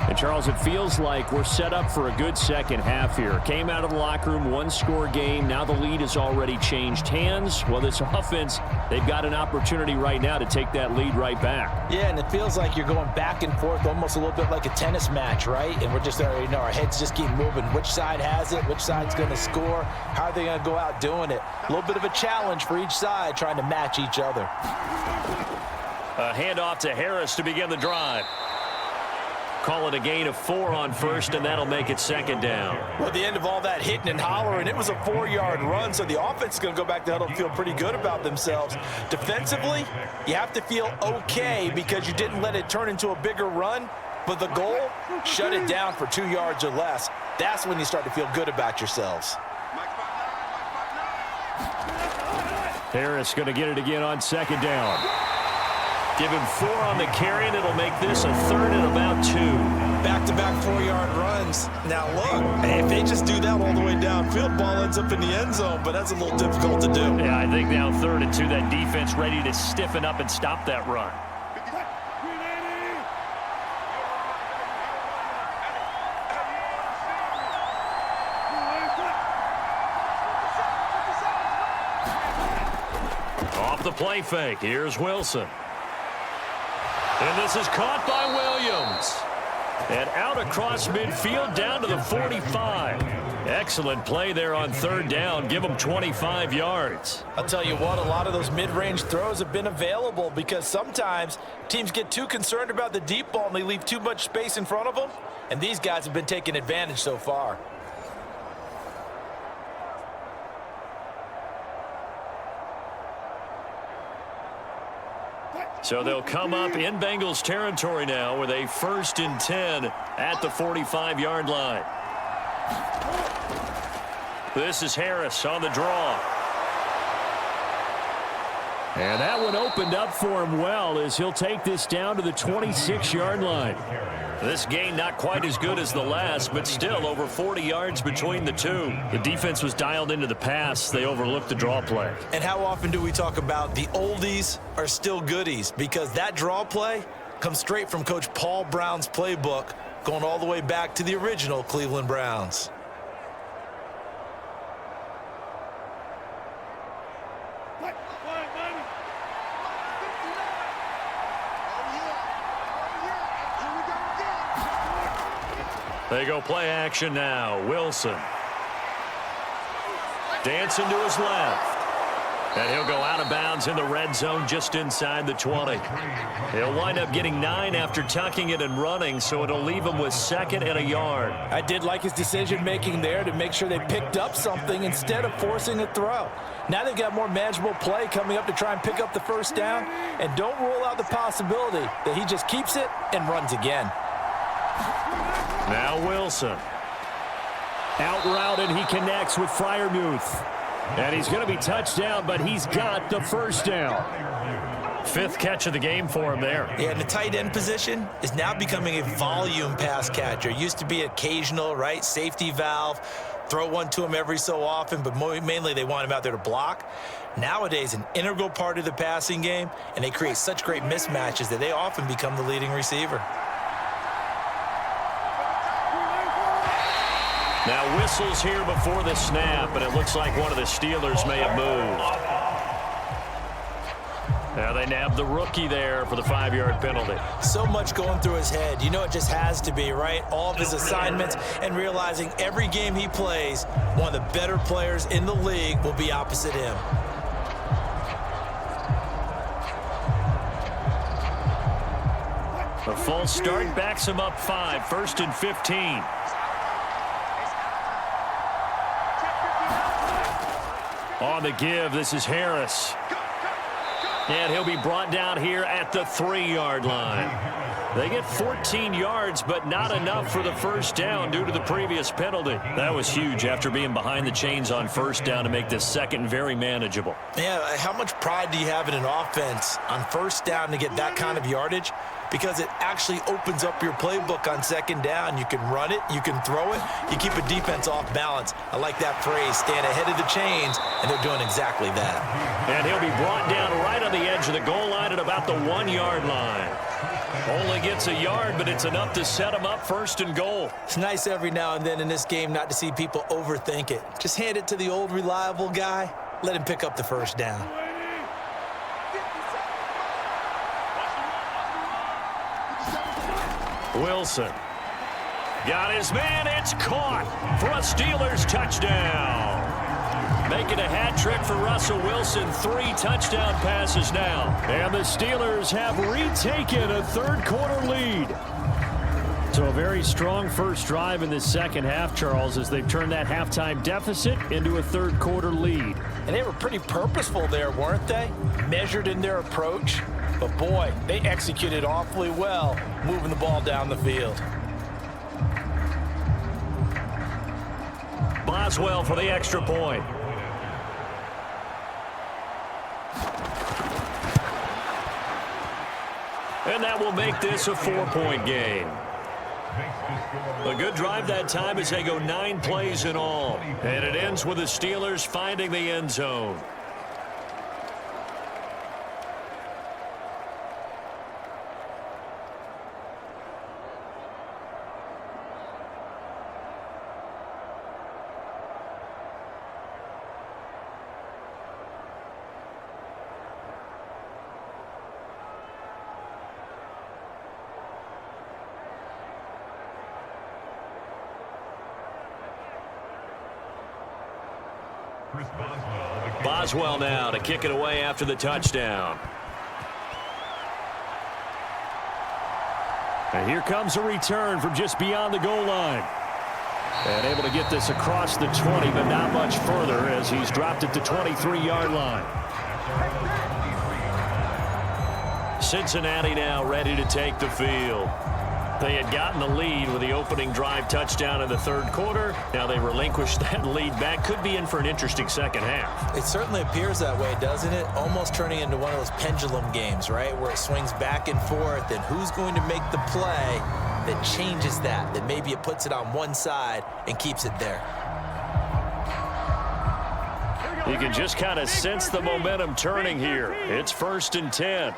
And, Charles, it feels like we're set up for a good second half here. Came out of the locker room, 1-score game. Now the lead has already changed hands. Well, this offense, they've got an opportunity right now to take that lead right back. Yeah, and it feels like you're going back and forth almost a little bit like a tennis match, right? And we're just already know our heads just keep moving. Which side has it? Which side's going to score? How are they going to go out doing it? A little bit of a challenge for each side trying to match each other. A handoff to Harris to begin the drive. Call it a gain of 4 on 1st, and that'll make it 2nd down. Well, at the end of all that hitting and hollering, it was a 4-yard run, so the offense is going to go back to huddle and feel pretty good about themselves. Defensively, you have to feel okay because you didn't let it turn into a bigger run, but the goal, shut it down for 2 yards or less. That's when you start to feel good about yourselves. Harris going to get it again on 2nd down. Give him 4 on the carry, and it'll make this a 3rd and about 2. Back-to-back 4-yard runs. Now, look, if they just do that all the way downfield, ball ends up in the end zone, but that's a little difficult to do. Yeah, I think now 3rd and 2, that defense ready to stiffen up and stop that run. the play fake. Here's Wilson. And this is caught by Williams. And out across midfield down to the 45. Excellent play there on third down. Give them 25 yards. I'll tell you what, a lot of those mid-range throws have been available because sometimes teams get too concerned about the deep ball and they leave too much space in front of them. And these guys have been taking advantage so far. So they'll come up in Bengals territory now with a 1st and 10 at the 45-yard line. This is Harris on the draw. And that one opened up for him well as he'll take this down to the 26-yard line. This gain not quite as good as the last, but still over 40 yards between the two. The defense was dialed into the pass. They overlooked the draw play. And how often do we talk about the oldies are still goodies? Because that draw play comes straight from Coach Paul Brown's playbook, going all the way back to the original Cleveland Browns. They go play action now. Wilson. Dancing to his left. And he'll go out of bounds in the red zone just inside the 20. He'll wind up getting 9 after tucking it and running, so it'll leave him with 2nd and a yard. I did like his decision-making there to make sure they picked up something instead of forcing a throw. Now they've got more manageable play coming up to try and pick up the first down, and don't rule out the possibility that he just keeps it and runs again. Now Wilson. Out route, and he connects with Freiermuth. And he's going to be touched down, but he's got the first down. 5th catch of the game for him there. Yeah, and the tight end position is now becoming a volume pass catcher. Used to be occasional, right? Safety valve. Throw one to him every so often, but mainly they want him out there to block. Nowadays, an integral part of the passing game, and they create such great mismatches that they often become the leading receiver. Now whistles here before the snap, and it looks like one of the Steelers may have moved. Now they nab the rookie there for the 5-yard penalty. So much going through his head. You know it just has to be, right? All of his assignments and realizing every game he plays, one of the better players in the league will be opposite him. A false start backs him up 5, 1st and 15. On the give, this is Harris. And he'll be brought down here at the 3-yard line. They get 14 yards, but not enough for the first down due to the previous penalty. That was huge after being behind the chains on first down to make this second very manageable. Yeah, how much pride do you have in an offense on first down to get that kind of yardage? Because it actually opens up your playbook on second down. You can run it, you can throw it, you keep a defense off balance. I like that phrase, stand ahead of the chains, and they're doing exactly that. And he'll be brought down right on the edge of the goal line at about the 1-yard line. Only gets a yard, but it's enough to set him up 1st and goal. It's nice every now and then in this game not to see people overthink it. Just hand it to the old reliable guy, let him pick up the first down. Wilson. Got his man. It's caught for a Steelers touchdown. Making a hat trick for Russell Wilson. 3 touchdown passes now. And the Steelers have retaken a third-quarter lead. So a very strong first drive in the second half, Charles, as they've turned that halftime deficit into a third-quarter lead. And they were pretty purposeful there, weren't they? Measured in their approach. But, boy, they executed awfully well moving the ball down the field. Boswell for the extra point. And that will make this a 4-point game. A good drive that time as they go 9 plays in all. And it ends with the Steelers finding the end zone. Boswell now to kick it away after the touchdown. And here comes a return from just beyond the goal line. And able to get this across the 20, but not much further as he's dropped it to 23-yard line. Cincinnati now ready to take the field. They had gotten the lead with the opening drive touchdown in the third quarter. Now they relinquished that lead back. Could be in for an interesting second half. It certainly appears that way, doesn't it? Almost turning into one of those pendulum games, right, where it swings back and forth, and who's going to make the play that changes that maybe it puts it on one side and keeps it there. You can just kind of sense the momentum turning here. It's 1st and 10.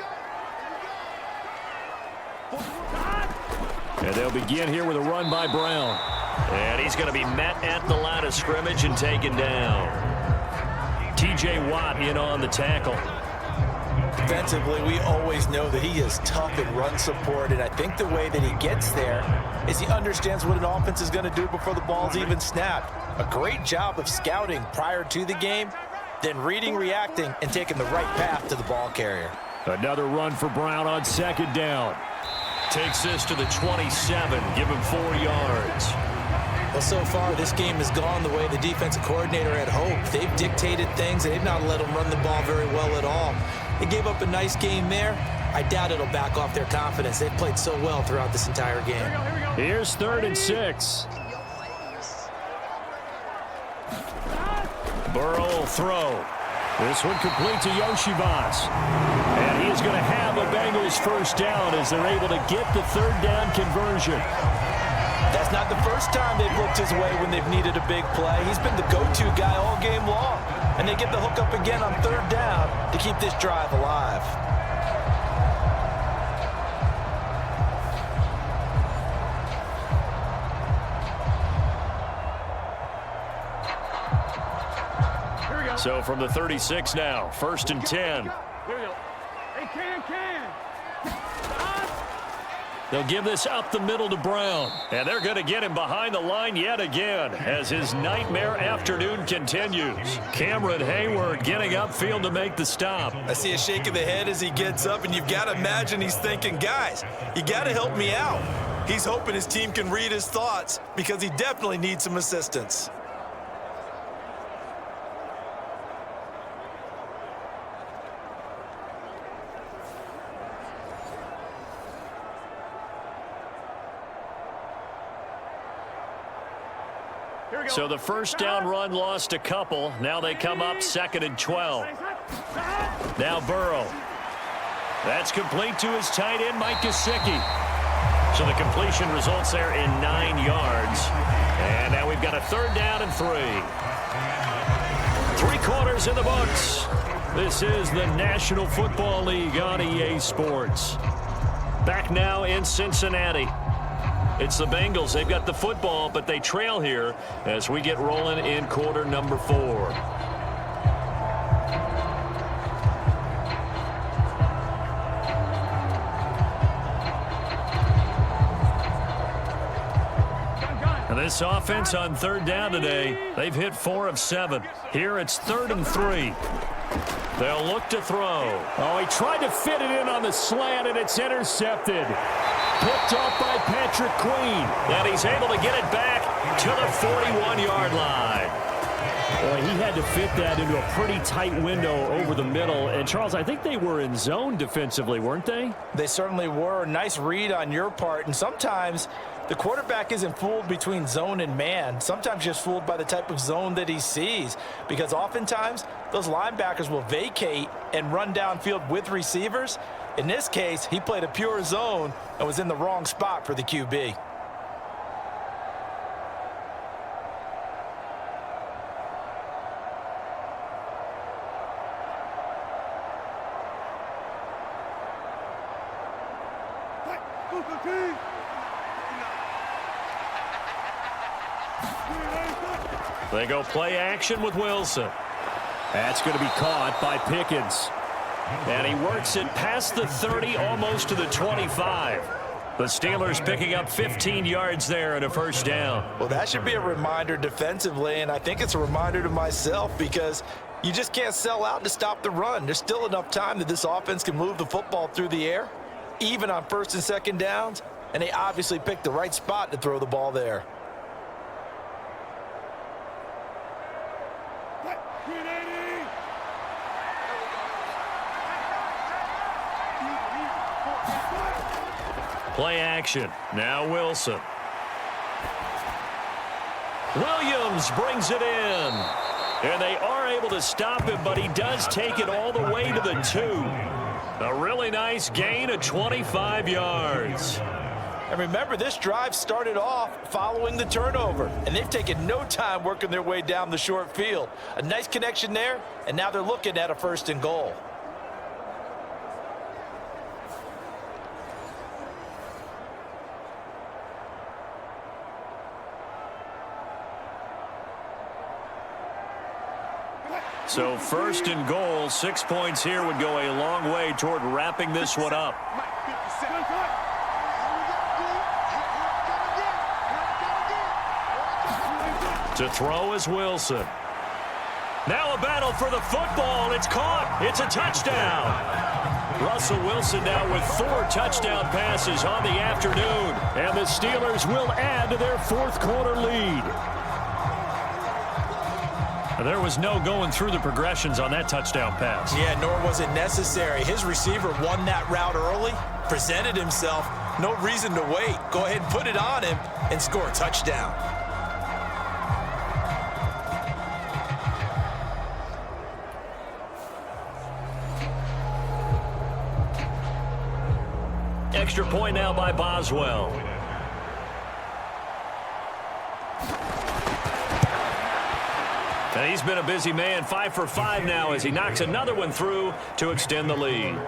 And they'll begin here with a run by Brown. And he's going to be met at the line of scrimmage and taken down. T.J. Watt in on the tackle. Defensively, we always know that he is tough in run support, and I think the way that he gets there is he understands what an offense is going to do before the ball's even snapped. A great job of scouting prior to the game, then reading, reacting, and taking the right path to the ball carrier. Another run for Brown on 2nd down. Takes this to the 27, give him 4 yards. Well, so far, this game has gone the way the defensive coordinator had hoped. They've dictated things, and they've not let them run the ball very well at all. They gave up a nice game there. I doubt it'll back off their confidence. They've played so well throughout this entire game. Here's 3rd and 6. Burrow will throw. This one complete to Yoshivas. And he is going to have a Bengals first down as they're able to get the 3rd down conversion. That's not the first time they've looked his way when they've needed a big play. He's been the go-to guy all game long. And they get the hook up again on 3rd down to keep this drive alive. So from the 36 now, 1st and 10. Here we go. Hey, can. They'll give this up the middle to Brown. And they're going to get him behind the line yet again as his nightmare afternoon continues. Cameron Hayward getting upfield to make the stop. I see a shake of the head as he gets up, and you've got to imagine he's thinking, guys, you got to help me out. He's hoping his team can read his thoughts because he definitely needs some assistance. So the first down run lost a couple. Now they come up 2nd and 12. Now Burrow. That's complete to his tight end, Mike Gesicki. So the completion results there in 9 yards. And now we've got a 3rd down and 3. 3 quarters in the books. This is the National Football League on EA Sports. Back now in Cincinnati. It's the Bengals. They've got the football, but they trail here as we get rolling in quarter number 4. And this offense on 3rd down today, they've hit 4 of 7. Here it's 3rd and 3. They'll look to throw. Oh, he tried to fit it in on the slant, and it's intercepted. Picked off by Patrick Queen. And he's able to get it back to the 41-yard line. Boy, he had to fit that into a pretty tight window over the middle. And, Charles, I think they were in zone defensively, weren't they? They certainly were. Nice read on your part. And sometimes the quarterback isn't fooled between zone and man. Sometimes just fooled by the type of zone that he sees. Because oftentimes those linebackers will vacate and run downfield with receivers. In this case, he played a pure zone and was in the wrong spot for the QB. They go play action with Wilson. That's going to be caught by Pickens. And he works it past the 30, almost to the 25. The Steelers picking up 15 yards there and a first down. Well, that should be a reminder defensively, and I think it's a reminder to myself because you just can't sell out to stop the run. There's still enough time that this offense can move the football through the air, even on first and second downs, and they obviously picked the right spot to throw the ball there. Play action. Now Wilson. Williams brings it in. And they are able to stop him, but he does take it all the way to the 2. A really nice gain of 25 yards. And remember, this drive started off following the turnover, and they've taken no time working their way down the short field. A nice connection there, and now they're looking at a 1st and goal. So 1st and goal, 6 points here would go a long way toward wrapping this one up. To throw is Wilson. Now a battle for the football. It's caught. It's a touchdown. Russell Wilson now with 4 touchdown passes on the afternoon. And the Steelers will add to their 4th quarter lead. There was no going through the progressions on that touchdown pass. Yeah, nor was it necessary. His receiver won that route early, presented himself. No reason to wait. Go ahead and put it on him and score a touchdown. Extra point now by Boswell. And he's been a busy man, 5 for 5 now as he knocks another one through to extend the lead.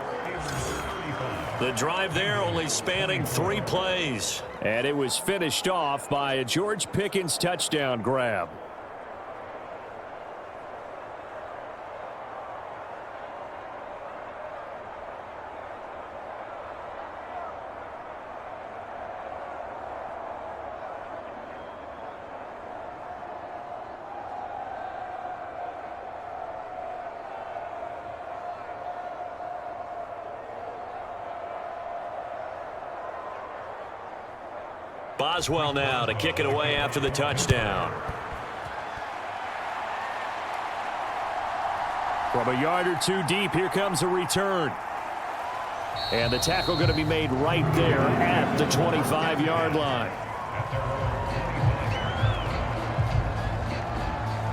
The drive there only spanning 3 plays. And it was finished off by a George Pickens touchdown grab. Boswell now to kick it away after the touchdown. From a yard or 2 deep, here comes a return. And the tackle going to be made right there at the 25-yard line.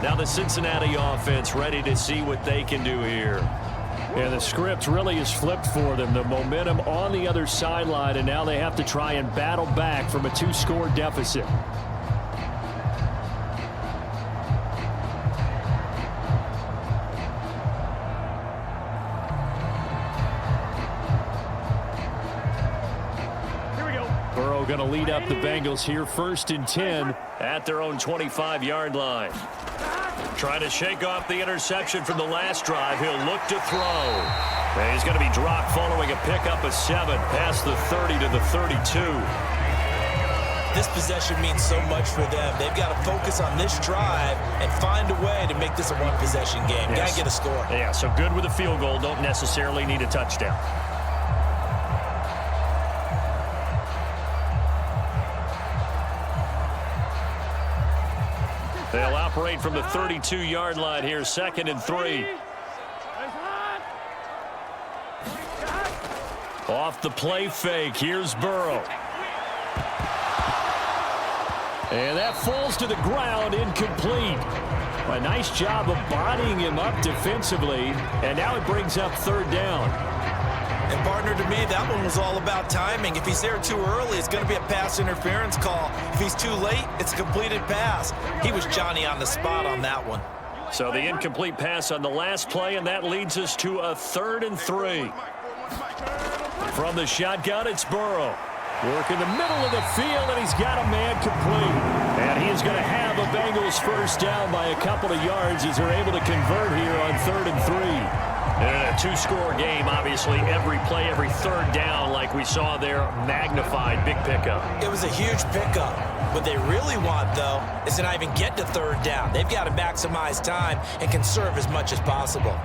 Now the Cincinnati offense ready to see what they can do here. And the script really is flipped for them. The momentum on the other sideline, and now they have to try and battle back from a 2-score deficit. Burrow going to lead up the Bengals here, 1st and 10 at their own 25-yard line. Trying to shake off the interception from the last drive. He'll look to throw. And he's going to be dropped following a pickup of 7 past the 30 to the 32. This possession means so much for them. They've got to focus on this drive and find a way to make this a one-possession game. Yes. Got to get a score. Yeah, so good with a field goal. Don't necessarily need a touchdown. They'll operate from the 32-yard line here, 2nd and 3. Off the play fake, here's Burrow. And that falls to the ground, incomplete. A nice job of bodying him up defensively, and now it brings up 3rd down. And, partner, to me, that one was all about timing. If he's there too early, it's going to be a pass interference call. If he's too late, it's a completed pass. He was Johnny on the spot on that one. So the incomplete pass on the last play, and that leads us to a 3rd and 3. From the shotgun, it's Burrow. Work in the middle of the field, and he's got a man complete. And he is going to have a Bengals 1st down by a couple of yards as they're able to convert here on 3rd and 3. And a two-score game, obviously, every play, every third down, like we saw there, magnified, big pickup. It was a huge pickup. What they really want, though, is to not even get to third down. They've got to maximize time and conserve as much as possible.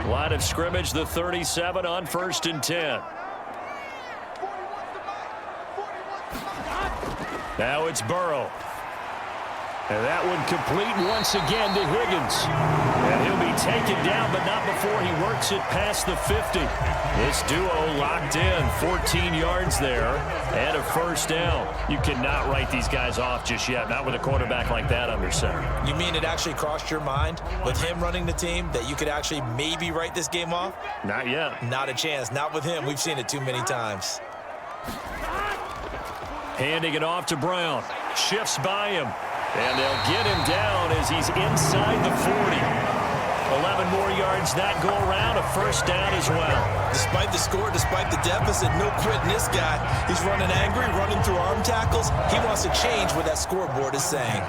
Line of scrimmage, the 37 on 1st and 10. Now it's Burrow. And that one complete once again to Higgins. And he'll be taken down, but not before he works it past the 50. This duo locked in, 14 yards there, and a first down. You cannot write these guys off just yet, not with a quarterback like that under center. You mean it actually crossed your mind with him running the team that you could actually maybe write this game off? Not yet. Not a chance. Not with him. We've seen it too many times. Handing it off to Brown. Shifts by him. And they'll get him down as he's inside the 40. 11 more yards that go around, a first down as well. Despite the score, despite the deficit, no quitting this guy. He's running angry, running through arm tackles. He wants to change what that scoreboard is saying.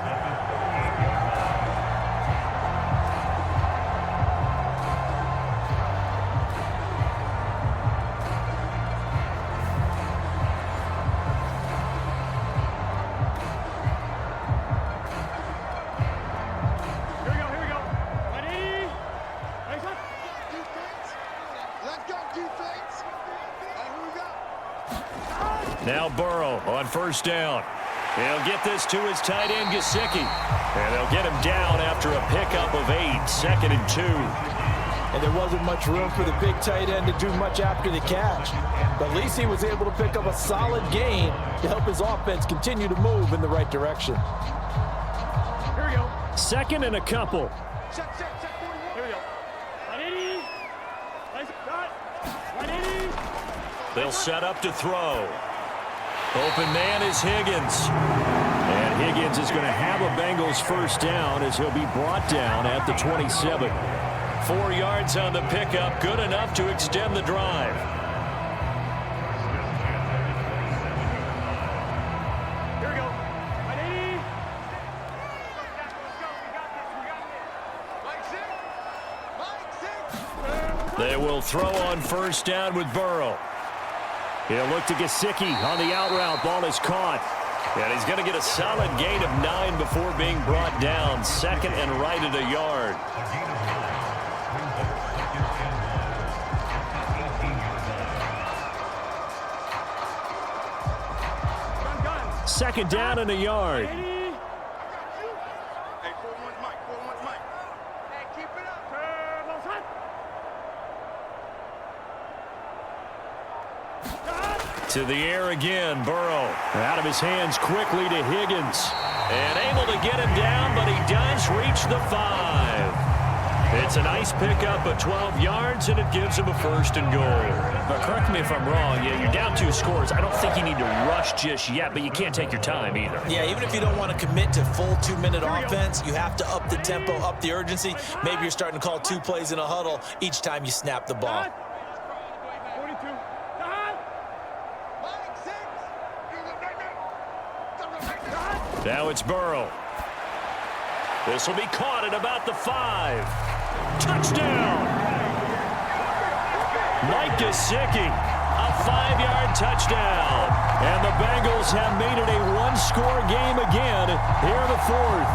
Now Burrow on first down. He'll get this to his tight end, Gesicki. And they'll get him down after a pickup of 8, 2nd and 2. And there wasn't much room for the big tight end to do much after the catch. But at least he was able to pick up a solid gain to help his offense continue to move in the right direction. Here we go. 2nd and a couple. Check. Here we go. 180. Nice cut. 180. They'll set up to throw. Open man is Higgins. And Higgins is going to have a Bengals first down as he'll be brought down at the 27. 4 yards on the pickup, good enough to extend the drive. Here we go. 180. They will throw on first down with Burrow. He'll look to Gesicki on the out route. Ball is caught. And he's going to get a solid gain of 9 before being brought down. 2nd and right at a yard. Second down and a yard. Hey, 4-1 Mike. Hey, keep it up. Turbo's hot. To the air again, Burrow. Out of his hands quickly to Higgins. And able to get him down, but he does reach the 5. It's a nice pickup of 12 yards, and it gives him a first and goal. But correct me if I'm wrong. Yeah, you're down 2 scores. I don't think you need to rush just yet, but you can't take your time either. Yeah, even if you don't want to commit to full 2-minute offense, you have to up the tempo, up the urgency. Maybe you're starting to call 2 plays in a huddle each time you snap the ball. 42. Now it's Burrow. This will be caught at about the 5. Touchdown! Mike Gesicki, a 5-yard touchdown. And the Bengals have made it a 1-score game again here in the 4th.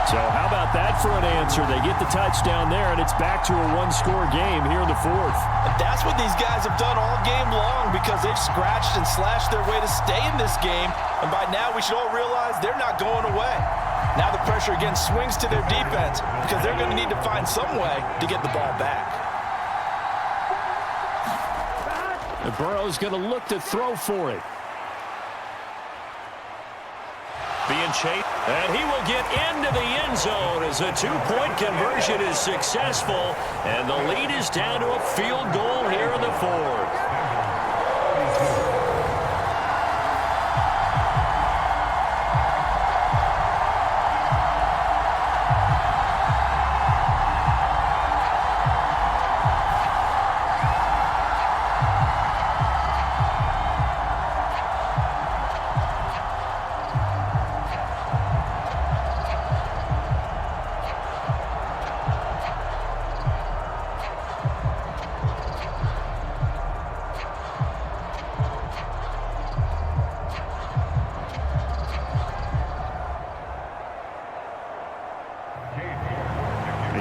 So how about that for an answer? They get the touchdown there, and it's back to a 1-score game here in the 4th. And that's what these guys have done all game long because they've scratched and slashed their way to stay in this game. And by now, we should all realize they're not going away. Now the pressure again swings to their defense because they're going to need to find some way to get the ball back. And Burrow's going to look to throw for it. Being chased, and he will get into the end zone as a 2-point conversion is successful, and the lead is down to a field goal here in the 4th.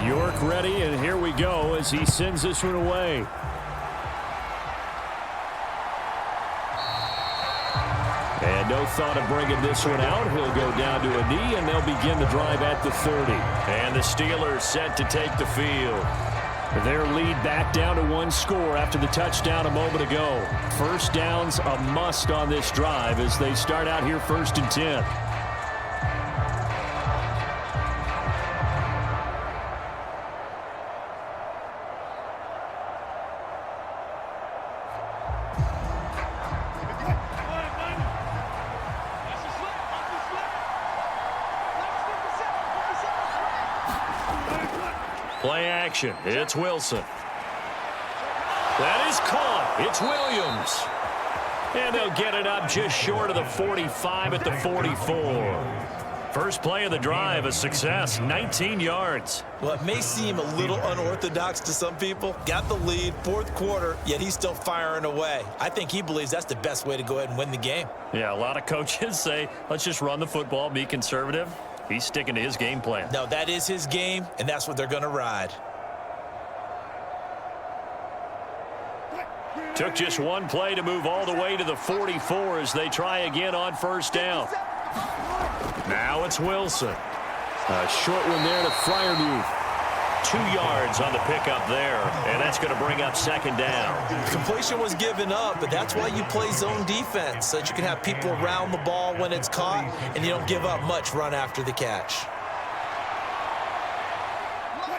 York ready, and here we go as he sends this one away. And no thought of bringing this one out. He'll go down to a knee, and they'll begin the drive at the 30. And the Steelers set to take the field. Their lead back down to one score after the touchdown a moment ago. First down's a must on this drive as they start out here 1st and 10. Play action. It's Wilson. That is caught. It's Williams. And they'll get it up just short of the 45 at the 44. First play of the drive, a success, 19 yards. Well, it may seem a little unorthodox to some people. Got the lead, 4th quarter, yet he's still firing away. I think he believes that's the best way to go ahead and win the game. Yeah, a lot of coaches say, let's just run the football, be conservative. He's sticking to his game plan. No, that is his game, and that's what they're going to ride. Took just one play to move all the way to the 44 as they try again on 1st down. Now it's Wilson. A short one there to Freiermuth. 2 yards on the pickup there, and that's going to bring up 2nd down. Completion was given up, but that's why you play zone defense, so that you can have people around the ball when it's caught, and you don't give up much run after the catch.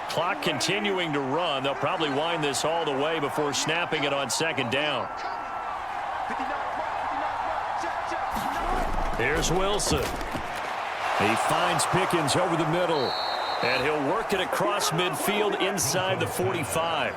Clock continuing to run. They'll probably wind this all the way before snapping it on 2nd down. Here's Wilson. He finds Pickens over the middle. And he'll work it across midfield inside the 45.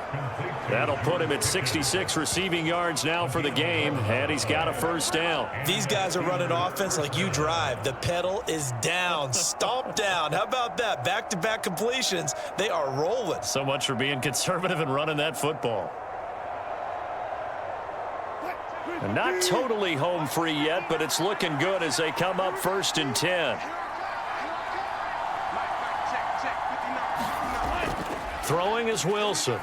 That'll put him at 66 receiving yards now for the game, and he's got a 1st down. These guys are running offense like you drive. The pedal is down, stomp down. How about that? Back-to-back completions. They are rolling. So much for being conservative and running that football. And not totally home free yet, but it's looking good as they come up 1st and 10. Throwing is Wilson.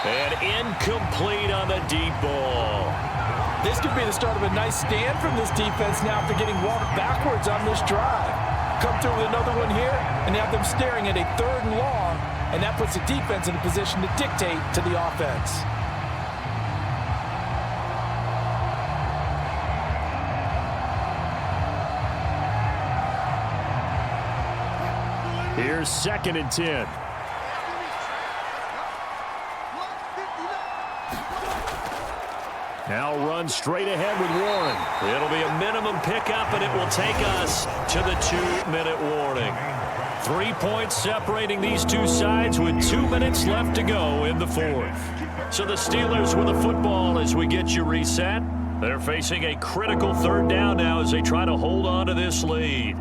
And incomplete on the deep ball. This could be the start of a nice stand from this defense now after getting walked backwards on this drive. Come through with another one here and have them staring at a 3rd and long, and that puts the defense in a position to dictate to the offense. Here's 2nd and 10. Now run straight ahead with Warren. It'll be a minimum pickup, and it will take us to the 2-minute warning. 3 points separating these two sides with 2 minutes left to go in the 4th. So the Steelers with the football as we get you reset. They're facing a critical 3rd down now as they try to hold on to this lead.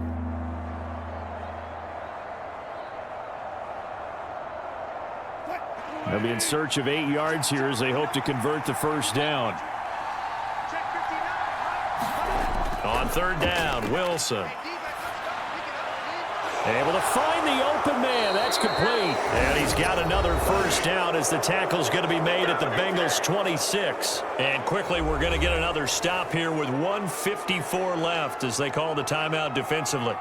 They'll be in search of 8 yards here as they hope to convert the 1st down. On 3rd down, Wilson. Able to find the open man. That's complete. And he's got another 1st down as the tackle's going to be made at the Bengals 26. And quickly we're going to get another stop here with 1:54 left as they call the timeout defensively.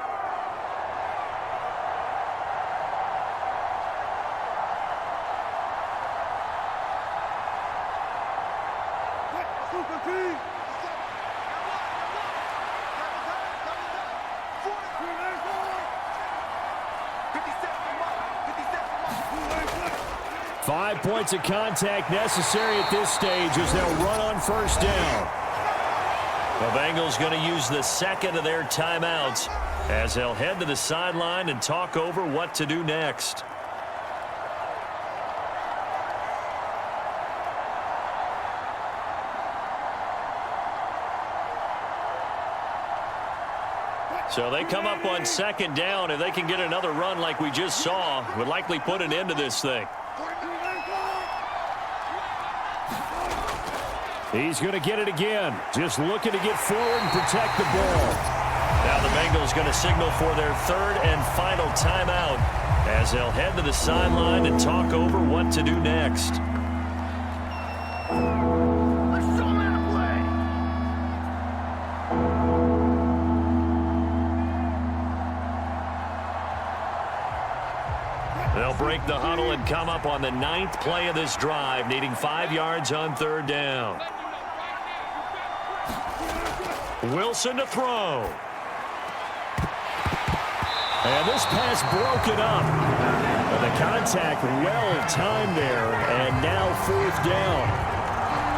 Five points of contact necessary at this stage as they'll run on 1st down. The Bengals going to use the 2nd of their timeouts as they'll head to the sideline and talk over what to do next. So they come up on 2nd down. If they can get another run like we just saw, would likely put an end to this thing. He's going to get it again. Just looking to get forward and protect the ball. Now the Bengals going to signal for their third and final timeout as they'll head to the sideline and talk over what to do next. They'll break the huddle and come up on the 9th play of this drive, needing 5 yards on 3rd down. Wilson to throw. And this pass broken up. The contact well timed there, and now 4th down.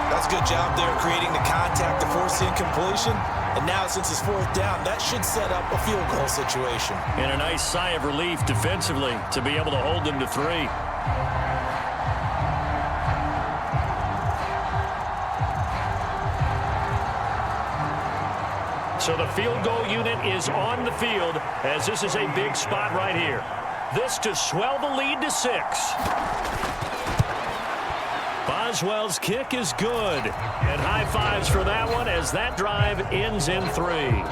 That's a good job there creating the contact to force the incompletion. And now since it's 4th down, that should set up a field goal situation. And a nice sigh of relief defensively to be able to hold them to 3. So the field goal unit is on the field as this is a big spot right here. This to swell the lead to 6. Boswell's kick is good. And high fives for that one as that drive ends in 3.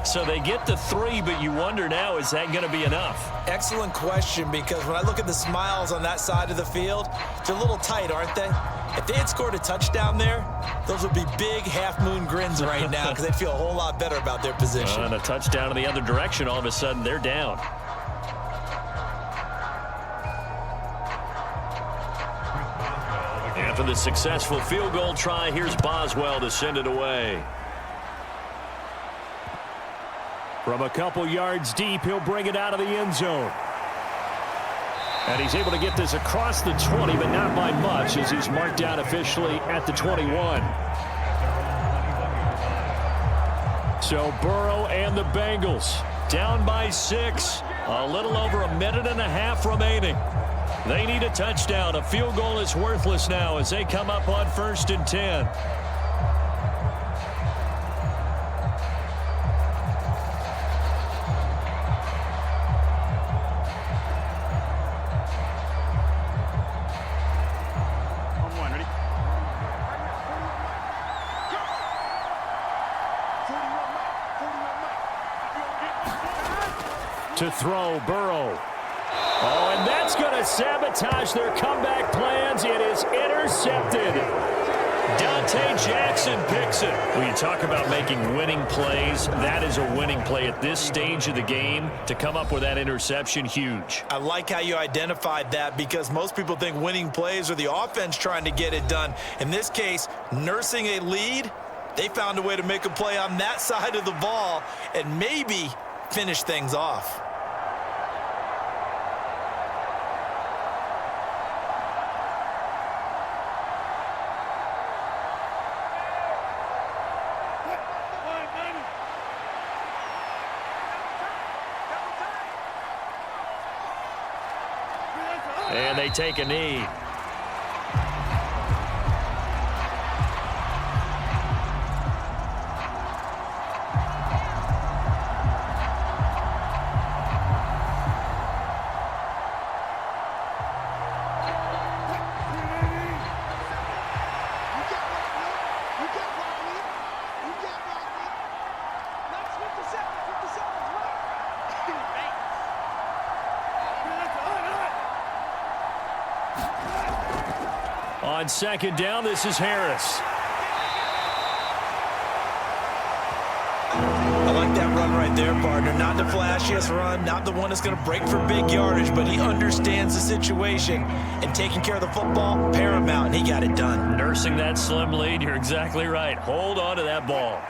So they get to 3, but you wonder now, is that going to be enough? Excellent question, because when I look at the smiles on that side of the field, they're a little tight, aren't they? If they had scored a touchdown there, those would be big half-moon grins right now because they'd feel a whole lot better about their position. And a touchdown in the other direction, all of a sudden they're down. After the successful field goal try, here's Boswell to send it away. From a couple yards deep, he'll bring it out of the end zone. And he's able to get this across the 20, but not by much, as he's marked down officially at the 21. So Burrow and the Bengals down by 6. A little over a minute and a half remaining. They need a touchdown. A field goal is worthless now as they come up on 1st and 10. To throw, Burrow. Oh, and that's going to sabotage their comeback plans. It is intercepted. Dante Jackson picks it. When you talk about making winning plays, that is a winning play at this stage of the game. To come up with that interception, huge. I like how you identified that, because most people think winning plays are the offense trying to get it done. In this case, nursing a lead, they found a way to make a play on that side of the ball and maybe finish things off. And they take a knee. On 2nd down, this is Harris. I like that run right there, partner. Not the flashiest run, not the one that's going to break for big yardage, but he understands the situation, and taking care of the football, paramount, and he got it done. Nursing that slim lead, you're exactly right. Hold on to that ball.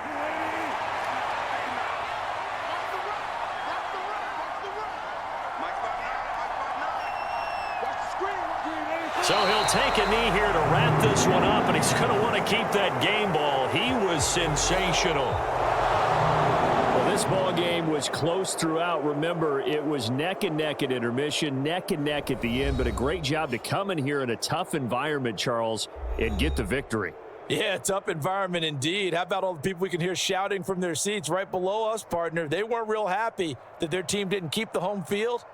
So he'll take a knee here to wrap this one up, and he's going to want to keep that game ball. He was sensational. Well, this ball game was close throughout. Remember, it was neck and neck at intermission, neck and neck at the end, but a great job to come in here in a tough environment, Charles, and get the victory. Yeah, tough environment indeed. How about all the people we can hear shouting from their seats right below us, partner? They weren't real happy that their team didn't keep the home field.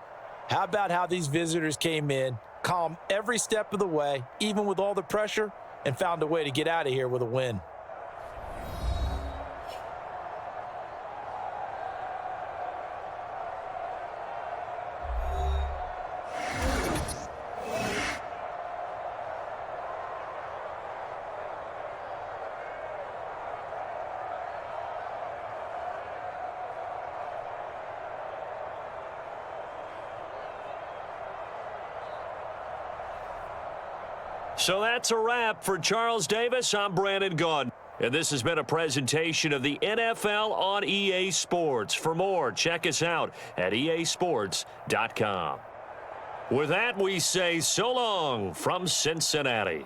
How about how these visitors came in, calm every step of the way, even with all the pressure, and found a way to get out of here with a win. So that's a wrap for Charles Davis. I'm Brandon Gunn. And this has been a presentation of the NFL on EA Sports. For more, check us out at easports.com. With that, we say so long from Cincinnati.